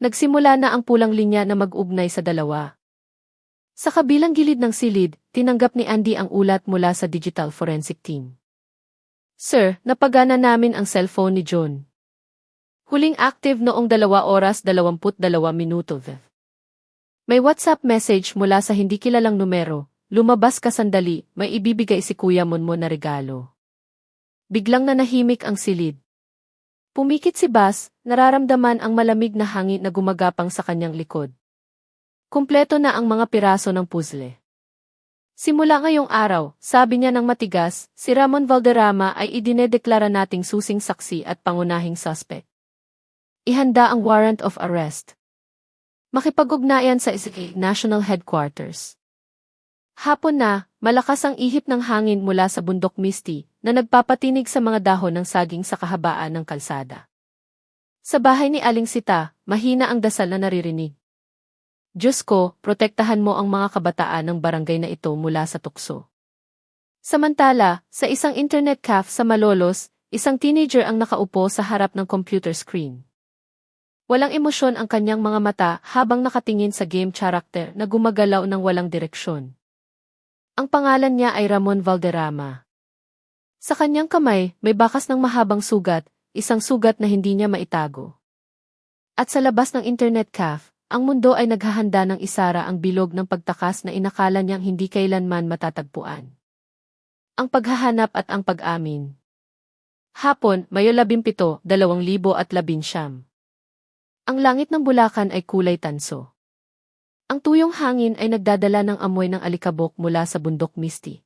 Nagsimula na ang pulang linya na mag-ugnay sa dalawa. Sa kabilang gilid ng silid, tinanggap ni Andy ang ulat mula sa digital forensic team. Sir, napagana namin ang cellphone ni John. Huling active noong 2:22 minuto. May WhatsApp message mula sa hindi kilalang numero, lumabas ka sandali, may ibibigay si Kuya Monmon na regalo. Biglang nanahimik ang silid. Pumikit si Bas, nararamdaman ang malamig na hangin na gumagapang sa kanyang likod. Kumpleto na ang mga piraso ng puzzle. Simula ngayong araw, sabi niya ng matigas, si Ramon Valderrama ay idinedeklara nating susing saksi at pangunahing suspect. Ihanda ang warrant of arrest. Makipag-ugnayan sa National Headquarters. Hapon na, malakas ang ihip ng hangin mula sa bundok Misty na nagpapatinig sa mga dahon ng saging sa kahabaan ng kalsada. Sa bahay ni Aling Sita, mahina ang dasal na naririnig. Diyos ko, protektahan mo ang mga kabataan ng barangay na ito mula sa tukso. Samantala, sa isang internet cafe sa Malolos, isang teenager ang nakaupo sa harap ng computer screen. Walang emosyon ang kanyang mga mata habang nakatingin sa game character na gumagalaw ng walang direksyon. Ang pangalan niya ay Ramon Valderrama. Sa kanyang kamay, may bakas ng mahabang sugat, isang sugat na hindi niya maitago. At sa labas ng internet cafe, ang mundo ay naghahanda ng isara ang bilog ng pagtakas na inakala niyang hindi kailanman matatagpuan. Ang paghahanap at ang pag-amin. Hapon, Mayo 17, 2019. Ang langit ng Bulacan ay kulay tanso. Ang tuyong hangin ay nagdadala ng amoy ng alikabok mula sa bundok Misty.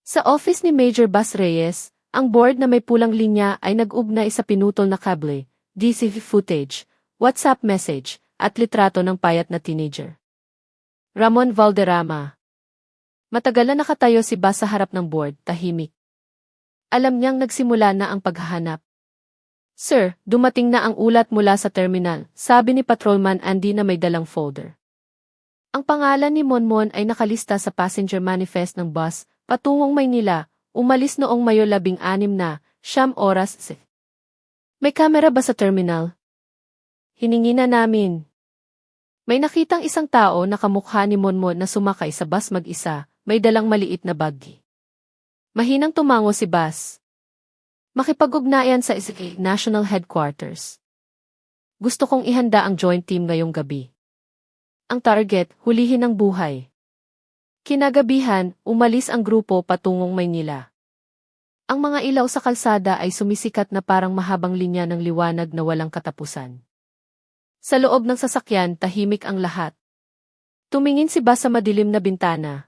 Sa office ni Major Bas Reyes, ang board na may pulang linya ay nag-ugnay sa pinutol na kable, DCV footage, WhatsApp message, at litrato ng payat na teenager. Ramon Valderrama. Matagal na nakatayo si Bas sa harap ng board, tahimik. Alam niyang nagsimula na ang paghahanap. Sir, dumating na ang ulat mula sa terminal, sabi ni Patrolman Andy na may dalang folder. Ang pangalan ni Monmon ay nakalista sa passenger manifest ng bus, patungong Maynila, umalis noong Mayo 16 na, 9 oras. May kamera ba sa terminal? Hiningi na namin. May nakitang isang tao na kamukha ni Monmon na sumakay sa bus mag-isa, may dalang maliit na baggi. Mahinang tumango si Bas. Makipag-ugnayan sa SK National Headquarters. Gusto kong ihanda ang joint team ngayong gabi. Ang target, hulihin ang buhay. Kinagabihan, umalis ang grupo patungong Maynila. Ang mga ilaw sa kalsada ay sumisikat na parang mahabang linya ng liwanag na walang katapusan. Sa loob ng sasakyan, tahimik ang lahat. Tumingin si Bas sa madilim na bintana.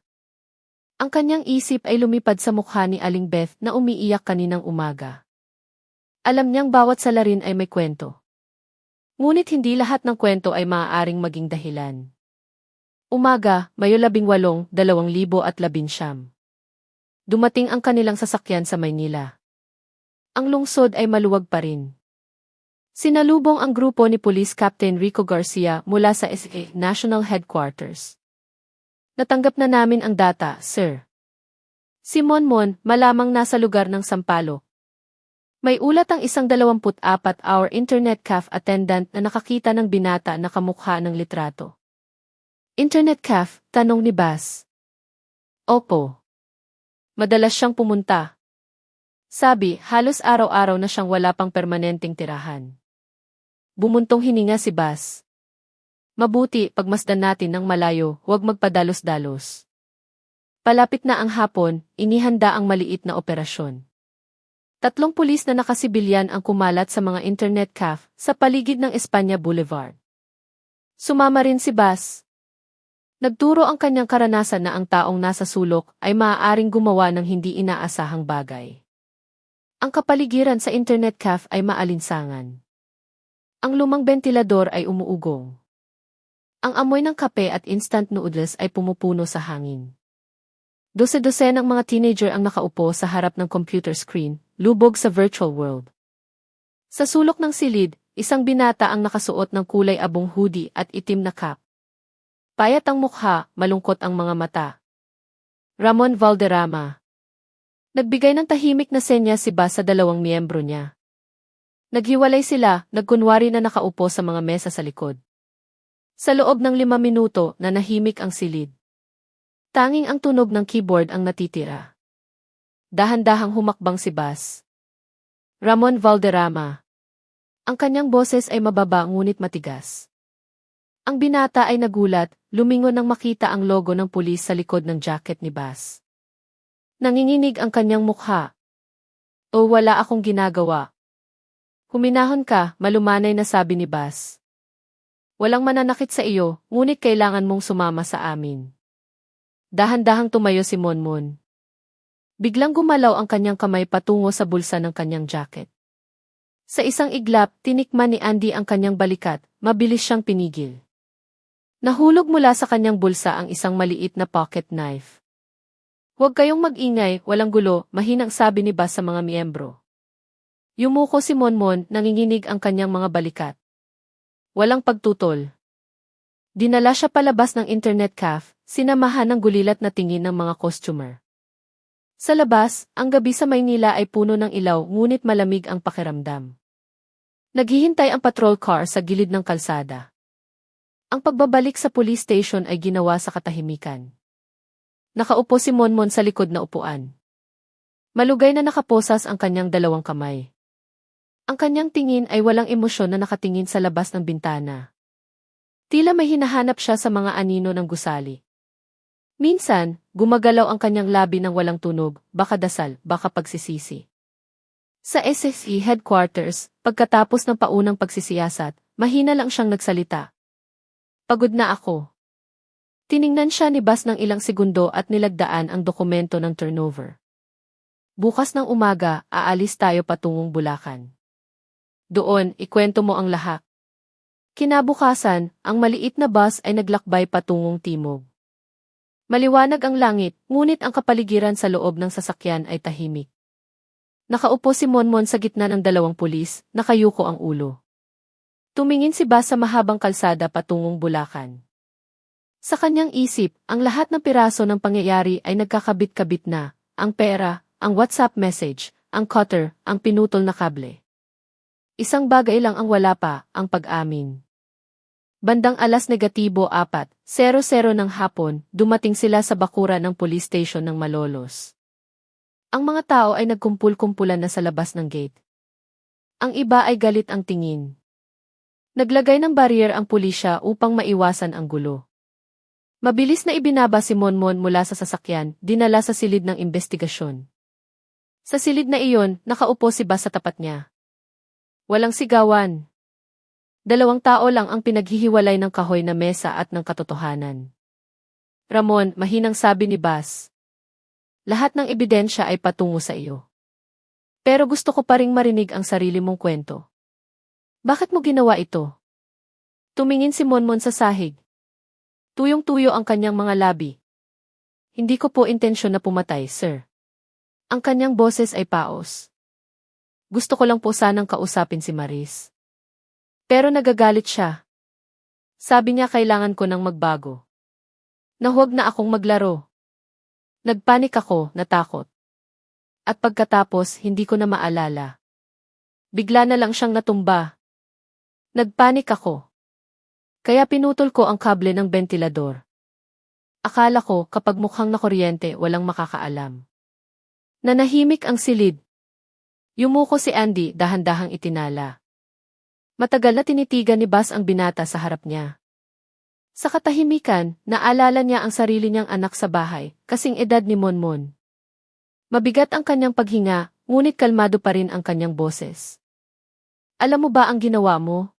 Ang kanyang isip ay lumipad sa mukha ni Aling Beth na umiiyak kaninang umaga. Alam niyang bawat salarin ay may kwento. Ngunit hindi lahat ng kwento ay maaaring maging dahilan. Umaga, Mayo 18, 2019. Dumating ang kanilang sasakyan sa Maynila. Ang lungsod ay maluwag pa rin. Sinalubong ang grupo ni Police Captain Rico Garcia mula sa SK National Headquarters. Natanggap na namin ang data, sir. Si Monmon, malamang nasa lugar ng Sampaloc. May ulat ang isang 24-hour internet cafe attendant na nakakita ng binata na kamukha ng litrato. Internet cafe, tanong ni Bas. Opo. Madalas siyang pumunta. Sabi, halos araw-araw na siyang wala pang permanenteng tirahan. Bumuntong hininga si Bas. Mabuti, pagmasdan natin ng malayo, huwag magpadalos-dalos. Palapit na ang hapon, inihanda ang maliit na operasyon. 3 pulis na nakasibilyan ang kumalat sa mga internet cafe sa paligid ng Espanya Boulevard. Sumama rin si Bas. Nagturo ang kanyang karanasan na ang taong nasa sulok ay maaaring gumawa ng hindi inaasahang bagay. Ang kapaligiran sa internet cafe ay maalinsangan. Ang lumang bentilador ay umuugong. Ang amoy ng kape at instant noodles ay pumupuno sa hangin. Dose-dosenang mga teenager ang nakaupo sa harap ng computer screen, lubog sa virtual world. Sa sulok ng silid, isang binata ang nakasuot ng kulay abong hoodie at itim na cap. Payat ang mukha, malungkot ang mga mata. Ramon Valderrama. Nagbigay ng tahimik na senya si Bas sa 2 miyembro niya. Naghiwalay sila, nagkunwari na nakaupo sa mga mesa sa likod. Sa loob ng 5 minuto, nanahimik ang silid. Tanging ang tunog ng keyboard ang natitira. Dahan-dahang humakbang si Bas. Ramon Valderrama. Ang kanyang boses ay mababa ngunit matigas. Ang binata ay nagulat, lumingon nang makita ang logo ng pulis sa likod ng jacket ni Bas. Nanginginig ang kanyang mukha. O wala akong ginagawa. Huminahon ka, malumanay na sabi ni Bas. Walang mananakit sa iyo, ngunit kailangan mong sumama sa amin. Dahan-dahang tumayo si Monmon. Biglang gumalaw ang kanyang kamay patungo sa bulsa ng kanyang jacket. Sa isang iglap, tinikman ni Andy ang kanyang balikat, mabilis siyang pinigil. Nahulog mula sa kanyang bulsa ang isang maliit na pocket knife. Huwag kayong mag-ingay, walang gulo, mahinang sabi ni Bas sa mga miyembro. Yumuko si Monmon, nanginginig ang kanyang mga balikat. Walang pagtutol. Dinala siya palabas ng internet cafe, sinamahan ng gulilat na tingin ng mga customer. Sa labas, ang gabi sa Maynila ay puno ng ilaw ngunit malamig ang pakiramdam. Naghihintay ang patrol car sa gilid ng kalsada. Ang pagbabalik sa police station ay ginawa sa katahimikan. Nakaupo si Monmon sa likod na upuan. Malugay na nakaposas ang kanyang 2 kamay. Ang kanyang tingin ay walang emosyon na nakatingin sa labas ng bintana. Tila may hinahanap siya sa mga anino ng gusali. Minsan, gumagalaw ang kanyang labi ng walang tunog, baka dasal, baka pagsisisi. Sa SSE headquarters, pagkatapos ng paunang pagsisiyasat, mahina lang siyang nagsalita. Pagod na ako. Tiningnan siya ni Bas ng ilang segundo at nilagdaan ang dokumento ng turnover. Bukas ng umaga, aalis tayo patungong Bulacan. Doon, ikwento mo ang lahat. Kinabukasan, ang maliit na bus ay naglakbay patungong timog. Maliwanag ang langit, ngunit ang kapaligiran sa loob ng sasakyan ay tahimik. Nakaupo si Monmon sa gitna ng dalawang pulis, nakayuko ang ulo. Tumingin si Bas sa mahabang kalsada patungong Bulacan. Sa kanyang isip, ang lahat ng piraso ng pangyayari ay nagkakabit-kabit na, ang pera, ang WhatsApp message, ang cutter, ang pinutol na kable. Isang bagay lang ang wala pa, ang pag-amin. Bandang 4:00 ng hapon, dumating sila sa bakura ng police station ng Malolos. Ang mga tao ay nagkumpul-kumpulan na sa labas ng gate. Ang iba ay galit ang tingin. Naglagay ng barrier ang pulisya upang maiwasan ang gulo. Mabilis na ibinaba si Monmon mula sa sasakyan, dinala sa silid ng investigasyon. Sa silid na iyon, nakaupo si Bas sa tapat niya. Walang sigawan. 2 tao lang ang pinaghihiwalay ng kahoy na mesa at ng katotohanan. Ramon, mahinang sabi ni Bas. Lahat ng ebidensya ay patungo sa iyo. Pero gusto ko pa ring marinig ang sarili mong kwento. Bakit mo ginawa ito? Tumingin si Monmon sa sahig. Tuyong-tuyo ang kanyang mga labi. Hindi ko po intensyon na pumatay, sir. Ang kanyang boses ay paos. Gusto ko lang po sanang kausapin si Maris. Pero nagagalit siya. Sabi niya kailangan ko nang magbago. Na huwag na akong maglaro. Nagpanik ako, natakot. At pagkatapos, hindi ko na maalala. Bigla na lang siyang natumba. Nagpanik ako. Kaya pinutol ko ang kable ng bentilador. Akala ko kapag mukhang nakuryente walang makakaalam. Nanahimik ang silid. Yumuko si Andy, dahan-dahang itinala. Matagal na tinitigan ni Bas ang binata sa harap niya. Sa katahimikan, naalala niya ang sarili niyang anak sa bahay, kasing edad ni Monmon. Mabigat ang kanyang paghinga, ngunit kalmado pa rin ang kanyang boses. Alam mo ba ang ginawa mo?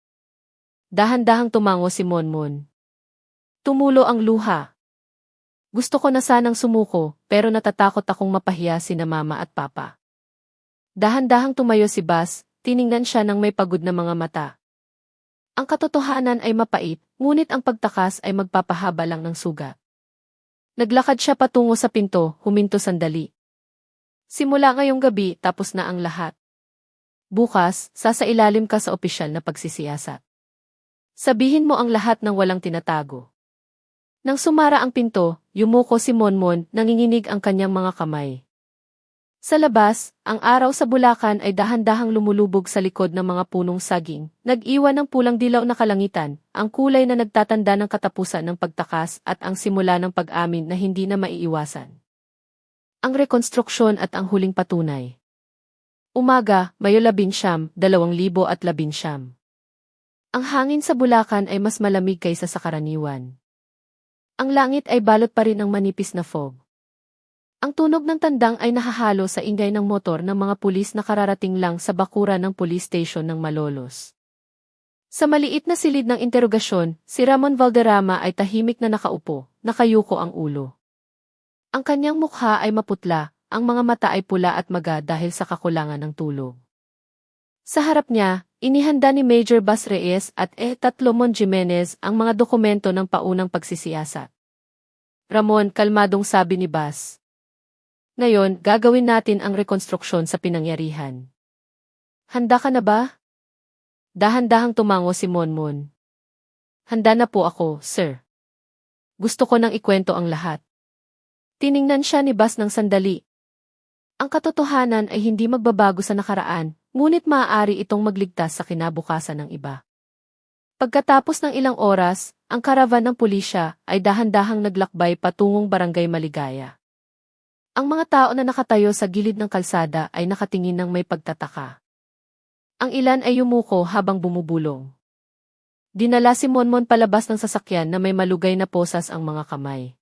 Dahan-dahang tumango si Monmon. Tumulo ang luha. Gusto ko na sanang sumuko, pero natatakot akong mapahiya sina mama at papa. Dahan-dahang tumayo si Bas, tiningnan siya ng may pagod na mga mata. Ang katotohanan ay mapait, ngunit ang pagtakas ay magpapahaba lang ng sugat. Naglakad siya patungo sa pinto, huminto sandali. Simula ngayong gabi, tapos na ang lahat. Bukas, sasailalim ka sa opisyal na pagsisiyasat. Sabihin mo ang lahat ng walang tinatago. Nang sumara ang pinto, yumuko si Monmon, nanginginig ang kanyang mga kamay. Sa labas, ang araw sa Bulacan ay dahan-dahang lumulubog sa likod ng mga punong saging, nag-iwan ng pulang dilaw na kalangitan, ang kulay na nagtatanda ng katapusan ng pagtakas at ang simula ng pag-amin na hindi na maiiwasan. Ang rekonstruksyon at ang huling patunay. Umaga, Mayo 19, 2019. Ang hangin sa Bulacan ay mas malamig kaysa sa karaniwan. Ang langit ay balot pa rin ng manipis na fog. Ang tunog ng tandang ay nahahalo sa ingay ng motor ng mga pulis na kararating lang sa bakura ng police station ng Malolos. Sa maliit na silid ng interogasyon, si Ramon Valderrama ay tahimik na nakaupo, nakayuko ang ulo. Ang kanyang mukha ay maputla, ang mga mata ay pula at maga dahil sa kakulangan ng tulog. Sa harap niya, inihanda ni Major Bas Reyes at Tatlomon Jimenez ang mga dokumento ng paunang pagsisiyasat. Ramon, kalmadong sabi ni Bas. Ngayon, gagawin natin ang rekonstruksyon sa pinangyarihan. Handa ka na ba? Dahan-dahang tumango si Monmon. Handa na po ako, sir. Gusto ko nang ikwento ang lahat. Tiningnan siya ni Bas ng sandali. Ang katotohanan ay hindi magbabago sa nakaraan, ngunit maaari itong magligtas sa kinabukasan ng iba. Pagkatapos ng ilang oras, ang karavan ng pulisya ay dahan-dahang naglakbay patungong Barangay Maligaya. Ang mga tao na nakatayo sa gilid ng kalsada ay nakatingin ng may pagtataka. Ang ilan ay yumuko habang bumubulong. Dinala si Monmon palabas ng sasakyan na may malugay na posas ang mga kamay.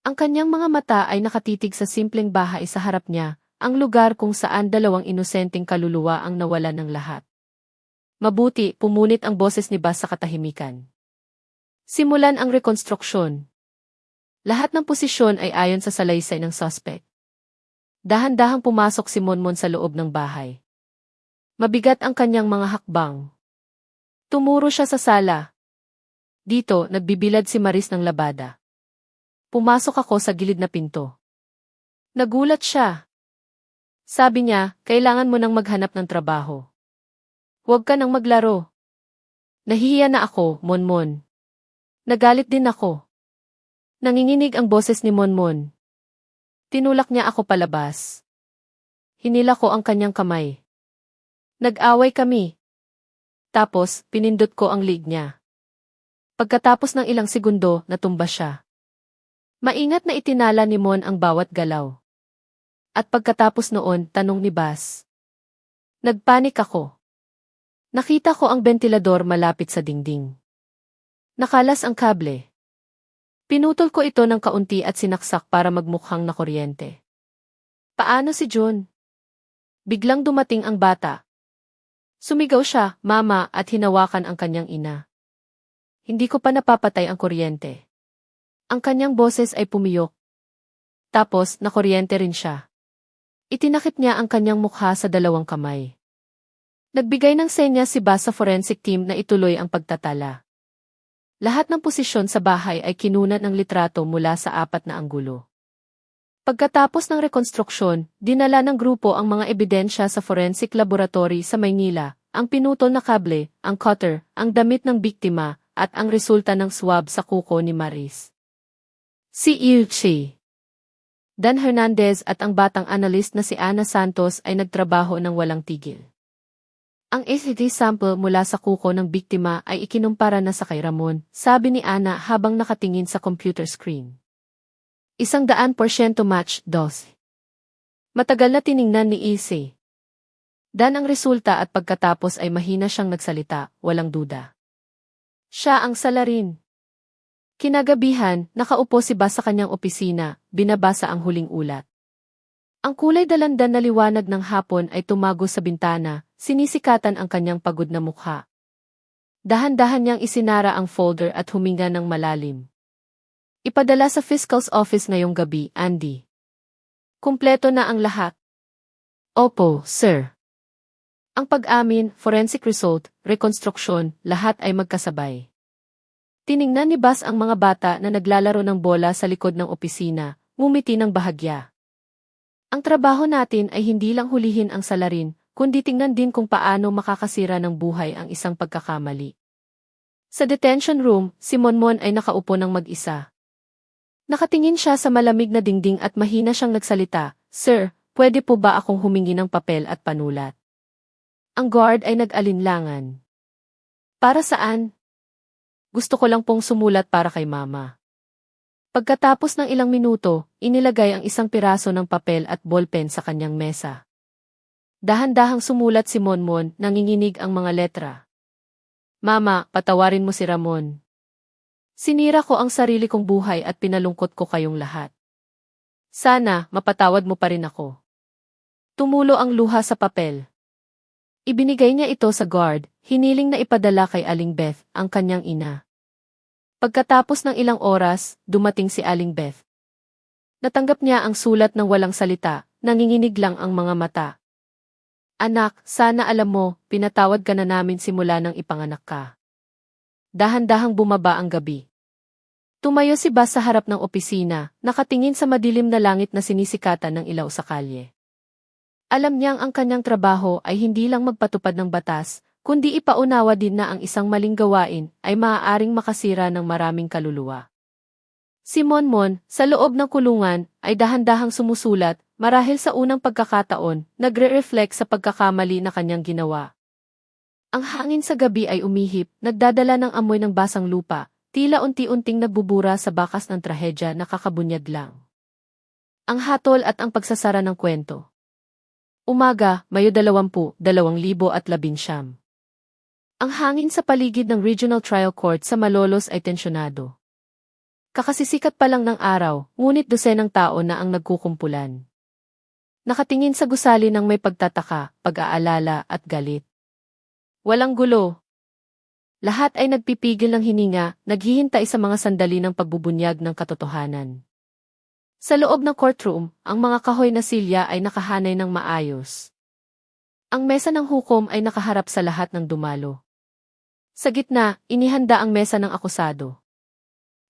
Ang kanyang mga mata ay nakatitig sa simpleng bahay sa harap niya, ang lugar kung saan 2 inosenteng kaluluwa ang nawalan ng lahat. Mabuti, pumunit ang boses ni Bas sa katahimikan. Simulan ang rekonstruksyon. Lahat ng posisyon ay ayon sa salaysay ng suspect. Dahan-dahang pumasok si Monmon sa loob ng bahay. Mabigat ang kanyang mga hakbang. Tumuro siya sa sala. Dito, nagbibilad si Maris ng labada. Pumasok ako sa gilid na pinto. Nagulat siya. Sabi niya, kailangan mo nang maghanap ng trabaho. Huwag ka nang maglaro. Nahihiya na ako, Monmon. Nagalit din ako. Nanginginig ang boses ni Monmon. Tinulak niya ako palabas. Hinila ko ang kanyang kamay. Nag-away kami. Tapos, pinindot ko ang lig niya. Pagkatapos ng ilang segundo, natumba siya. Maingat na itinala ni Mon ang bawat galaw. At pagkatapos noon, tanong ni Bas. Nagpanik ako. Nakita ko ang bentilador malapit sa dingding. Nakalas ang kable. Pinutol ko ito ng kaunti at sinaksak para magmukhang na kuryente. Paano si John? Biglang dumating ang bata. Sumigaw siya, mama, at hinawakan ang kanyang ina. Hindi ko pa napapatay ang kuryente. Ang kanyang boses ay pumiyok. Tapos, nakuryente rin siya. Itinakip niya ang kanyang mukha sa dalawang kamay. Nagbigay ng senya si Bas sa forensic team na ituloy ang pagtatala. Lahat ng posisyon sa bahay ay kinunat ng litrato mula sa 4 na anggulo. Pagkatapos ng rekonstruksyon, dinala ng grupo ang mga ebidensya sa forensic laboratory sa Maynila, ang pinutol na kable, ang cutter, ang damit ng biktima, at ang resulta ng swab sa kuko ni Maris. Si Ilchi, Dan Hernandez at ang batang analyst na si Ana Santos ay nagtrabaho ng walang tigil. Ang ACT sample mula sa kuko ng biktima ay ikinumpara na sa kay Ramon, sabi ni Ana habang nakatingin sa computer screen. 100% match, dos. Matagal na tiningnan ni EC. Dan ang resulta at pagkatapos ay mahina siyang nagsalita, walang duda. Siya ang salarin. Kinagabihan, nakaupo si Bas sa kanyang opisina, binabasa ang huling ulat. Ang kulay dalandan na liwanag ng hapon ay tumago sa bintana, sinisikatan ang kanyang pagod na mukha. Dahan-dahan niyang isinara ang folder at huminga ng malalim. Ipadala sa Fiscal's office ngayong gabi, Andy. Kumpleto na ang lahat. Opo, sir. Ang pag-amin, forensic result, rekonstruksyon, lahat ay magkasabay. Tiningnan ni Bas ang mga bata na naglalaro ng bola sa likod ng opisina, ngumiti ng bahagya. Ang trabaho natin ay hindi lang hulihin ang salarin, kundi tingnan din kung paano makakasira ng buhay ang isang pagkakamali. Sa detention room, si Monmon ay nakaupo ng mag-isa. Nakatingin siya sa malamig na dingding at mahina siyang nagsalita, Sir, pwede po ba akong humingi ng papel at panulat? Ang guard ay nag-alinlangan. Para saan? Gusto ko lang pong sumulat para kay mama. Pagkatapos ng ilang minuto, inilagay ang isang piraso ng papel at ballpen sa kanyang mesa. Dahan-dahang sumulat si Monmon, nanginginig ang mga letra. Mama, patawarin mo si Ramon. Sinira ko ang sarili kong buhay at pinalungkot ko kayong lahat. Sana, mapatawad mo pa rin ako. Tumulo ang luha sa papel. Ibinigay niya ito sa guard, hiniling na ipadala kay Aling Beth, ang kanyang ina. Pagkatapos ng ilang oras, dumating si Aling Beth. Natanggap niya ang sulat ng walang salita, nanginginig lang ang mga mata. Anak, sana alam mo, pinatawad ka na namin simula nang ipanganak ka. Dahan-dahang bumaba ang gabi. Tumayo si Bas sa harap ng opisina, nakatingin sa madilim na langit na sinisikatan ng ilaw sa kalye. Alam niyang ang kanyang trabaho ay hindi lang magpatupad ng batas, kundi ipaunawa din na ang isang maling gawain ay maaaring makasira ng maraming kaluluwa. Si Monmon, sa loob ng kulungan, ay dahan-dahang sumusulat, marahil sa unang pagkakataon, nagre-reflect sa pagkakamali na kanyang ginawa. Ang hangin sa gabi ay umihip, nagdadala ng amoy ng basang lupa, tila unti-unting nagbubura sa bakas ng trahedya na kakabunyag lang. Ang hatol at ang pagsasara ng kwento. Umaga, Mayo 20, 2019. Ang hangin sa paligid ng Regional Trial Court sa Malolos ay tensyonado. Kakasisikat pa lang ng araw, ngunit dosenang tao na ang nagkukumpulan. Nakatingin sa gusali ng may pagtataka, pag-aalala at galit. Walang gulo. Lahat ay nagpipigil ng hininga, naghihintay sa mga sandali ng pagbubunyag ng katotohanan. Sa loob ng courtroom, ang mga kahoy na silya ay nakahanay ng maayos. Ang mesa ng hukom ay nakaharap sa lahat ng dumalo. Sa gitna, inihanda ang mesa ng akusado.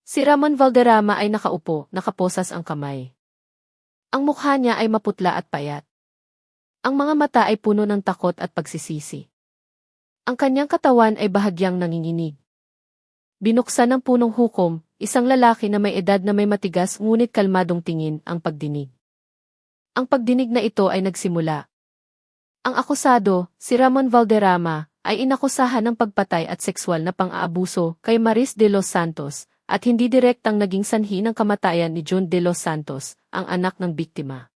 Si Ramon Valderrama ay nakaupo, nakaposas ang kamay. Ang mukha niya ay maputla at payat. Ang mga mata ay puno ng takot at pagsisisi. Ang kanyang katawan ay bahagyang nanginginig. Binuksan ng punong hukom, isang lalaki na may edad na may matigas ngunit kalmadong tingin ang pagdinig. Ang pagdinig na ito ay nagsimula. Ang akusado, si Ramon Valderrama, ay inakusahan ng pagpatay at sexual na pang-aabuso kay Maris de los Santos at hindi direktang naging sanhi ng kamatayan ni John de los Santos, ang anak ng biktima.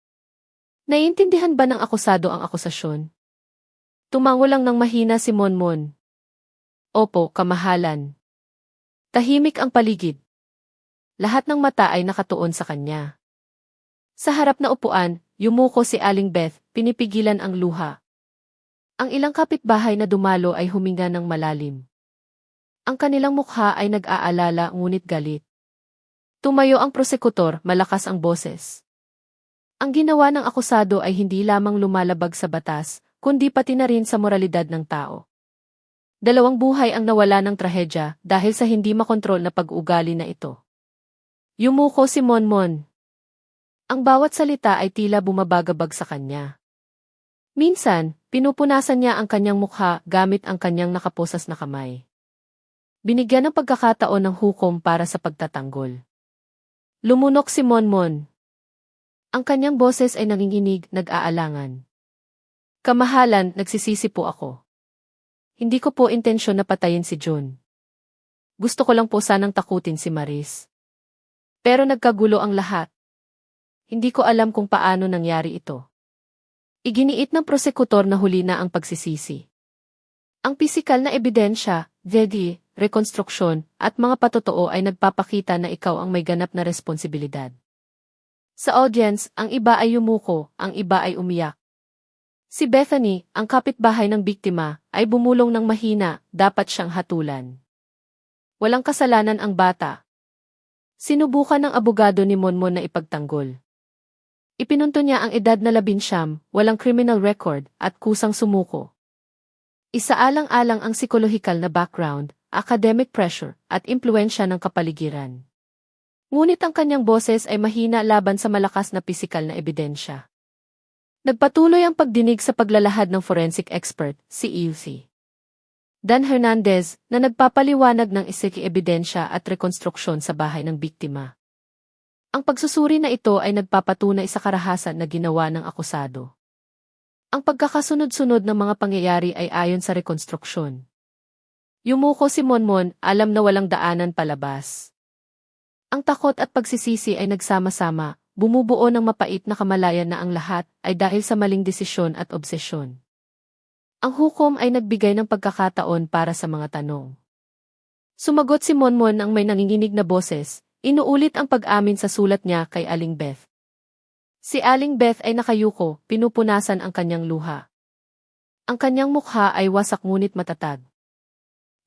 Naiintindihan ba ng akusado ang akusasyon? Tumango lang ng mahina si Monmon. Opo, kamahalan. Tahimik ang paligid. Lahat ng mata ay nakatuon sa kanya. Sa harap na upuan, yumuko si Aling Beth, pinipigilan ang luha. Ang ilang kapitbahay na dumalo ay huminga ng malalim. Ang kanilang mukha ay nag-aalala ngunit galit. Tumayo ang prosekutor, malakas ang boses. Ang ginawa ng akusado ay hindi lamang lumalabag sa batas, kundi pati na rin sa moralidad ng tao. 2 buhay ang nawala ng trahedya dahil sa hindi makontrol na pag-ugali na ito. Yumuko si Monmon. Ang bawat salita ay tila bumabagabag sa kanya. Minsan, pinupunasan niya ang kanyang mukha gamit ang kanyang nakaposas na kamay. Binigyan ng pagkakataon ng hukom para sa pagtatanggol. Lumunok si Monmon. Ang kanyang boses ay nanginginig, nag-aalangan. Kamahalan, nagsisisi po ako. Hindi ko po intensyon na patayin si John. Gusto ko lang po sanang takutin si Maris. Pero nagkagulo ang lahat. Hindi ko alam kung paano nangyari ito. Iginiit ng prosekutor na huli na ang pagsisisi. Ang pisikal na ebidensya, VD, rekonstruksyon, at mga patotoo ay nagpapakita na ikaw ang may ganap na responsibilidad. Sa audience, ang iba ay yumuko, ang iba ay umiyak. Si Bethany, ang kapitbahay ng biktima, ay bumulong ng mahina, dapat siyang hatulan. Walang kasalanan ang bata. Sinubukan ng abogado ni Monmon na ipagtanggol. Ipinunto niya ang edad na 19, walang criminal record, at kusang sumuko. Isaalang-alang ang psikolohikal na background, academic pressure, at impluensya ng kapaligiran. Ngunit ang kanyang boses ay mahina laban sa malakas na pisikal na ebidensya. Nagpatuloy ang pagdinig sa paglalahad ng forensic expert, si EUC. Dan Hernandez, na nagpapaliwanag ng ebidensya at rekonstruksyon sa bahay ng biktima. Ang pagsusuri na ito ay nagpapatunay sa karahasan na ginawa ng akusado. Ang pagkakasunod-sunod ng mga pangyayari ay ayon sa rekonstruksyon. Yumuko si Monmon, alam na walang daanan palabas. Ang takot at pagsisisi ay nagsama-sama, bumubuo ng mapait na kamalayan na ang lahat ay dahil sa maling desisyon at obsesyon. Ang hukom ay nagbigay ng pagkakataon para sa mga tanong. Sumagot si Monmon ang may nanginginig na boses, inuulit ang pag-amin sa sulat niya kay Aling Beth. Si Aling Beth ay nakayuko, pinupunasan ang kanyang luha. Ang kanyang mukha ay wasak ngunit matatag.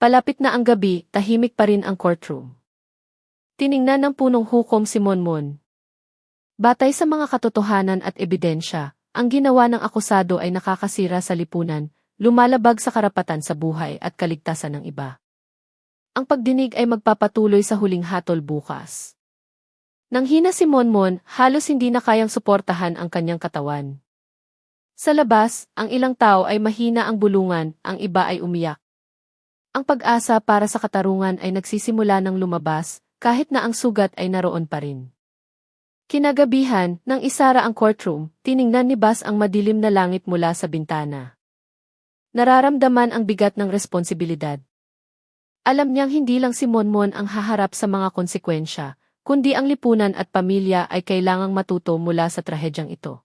Palapit na ang gabi, tahimik pa rin ang courtroom. Tiningnan ng punong hukom si Monmon. Batay sa mga katotohanan at ebidensya, ang ginawa ng akusado ay nakakasira sa lipunan, lumalabag sa karapatan sa buhay at kaligtasan ng iba. Ang pagdinig ay magpapatuloy sa huling hatol bukas. Nang hina si Monmon, halos hindi na kayang suportahan ang kanyang katawan. Sa labas, ang ilang tao ay mahina ang bulungan, ang iba ay umiyak. Ang pag-asa para sa katarungan ay nagsisimula ng lumabas, kahit na ang sugat ay naroon pa rin. Kinagabihan, nang isara ang courtroom, tiningnan ni Bas ang madilim na langit mula sa bintana. Nararamdaman ang bigat ng responsibilidad. Alam niyang hindi lang si Monmon ang haharap sa mga konsekwensya, kundi ang lipunan at pamilya ay kailangang matuto mula sa trahedyang ito.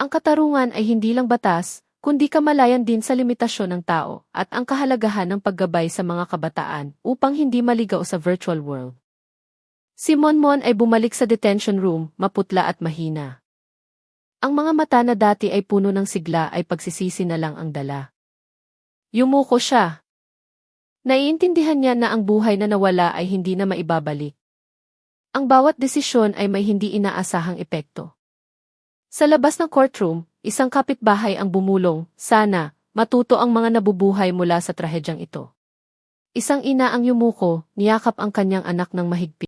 Ang katarungan ay hindi lang batas, kundi kamalayan din sa limitasyon ng tao at ang kahalagahan ng paggabay sa mga kabataan upang hindi maligaw sa virtual world. Si Monmon ay bumalik sa detention room, maputla at mahina. Ang mga mata na dati ay puno ng sigla ay pagsisisi na lang ang dala. Yumuko siya. Naiintindihan niya na ang buhay na nawala ay hindi na maibabalik. Ang bawat desisyon ay may hindi inaasahang epekto. Sa labas ng courtroom, isang kapitbahay ang bumulong, sana, matuto ang mga nabubuhay mula sa trahedyang ito. Isang ina ang yumuko, niyakap ang kanyang anak ng mahigpit.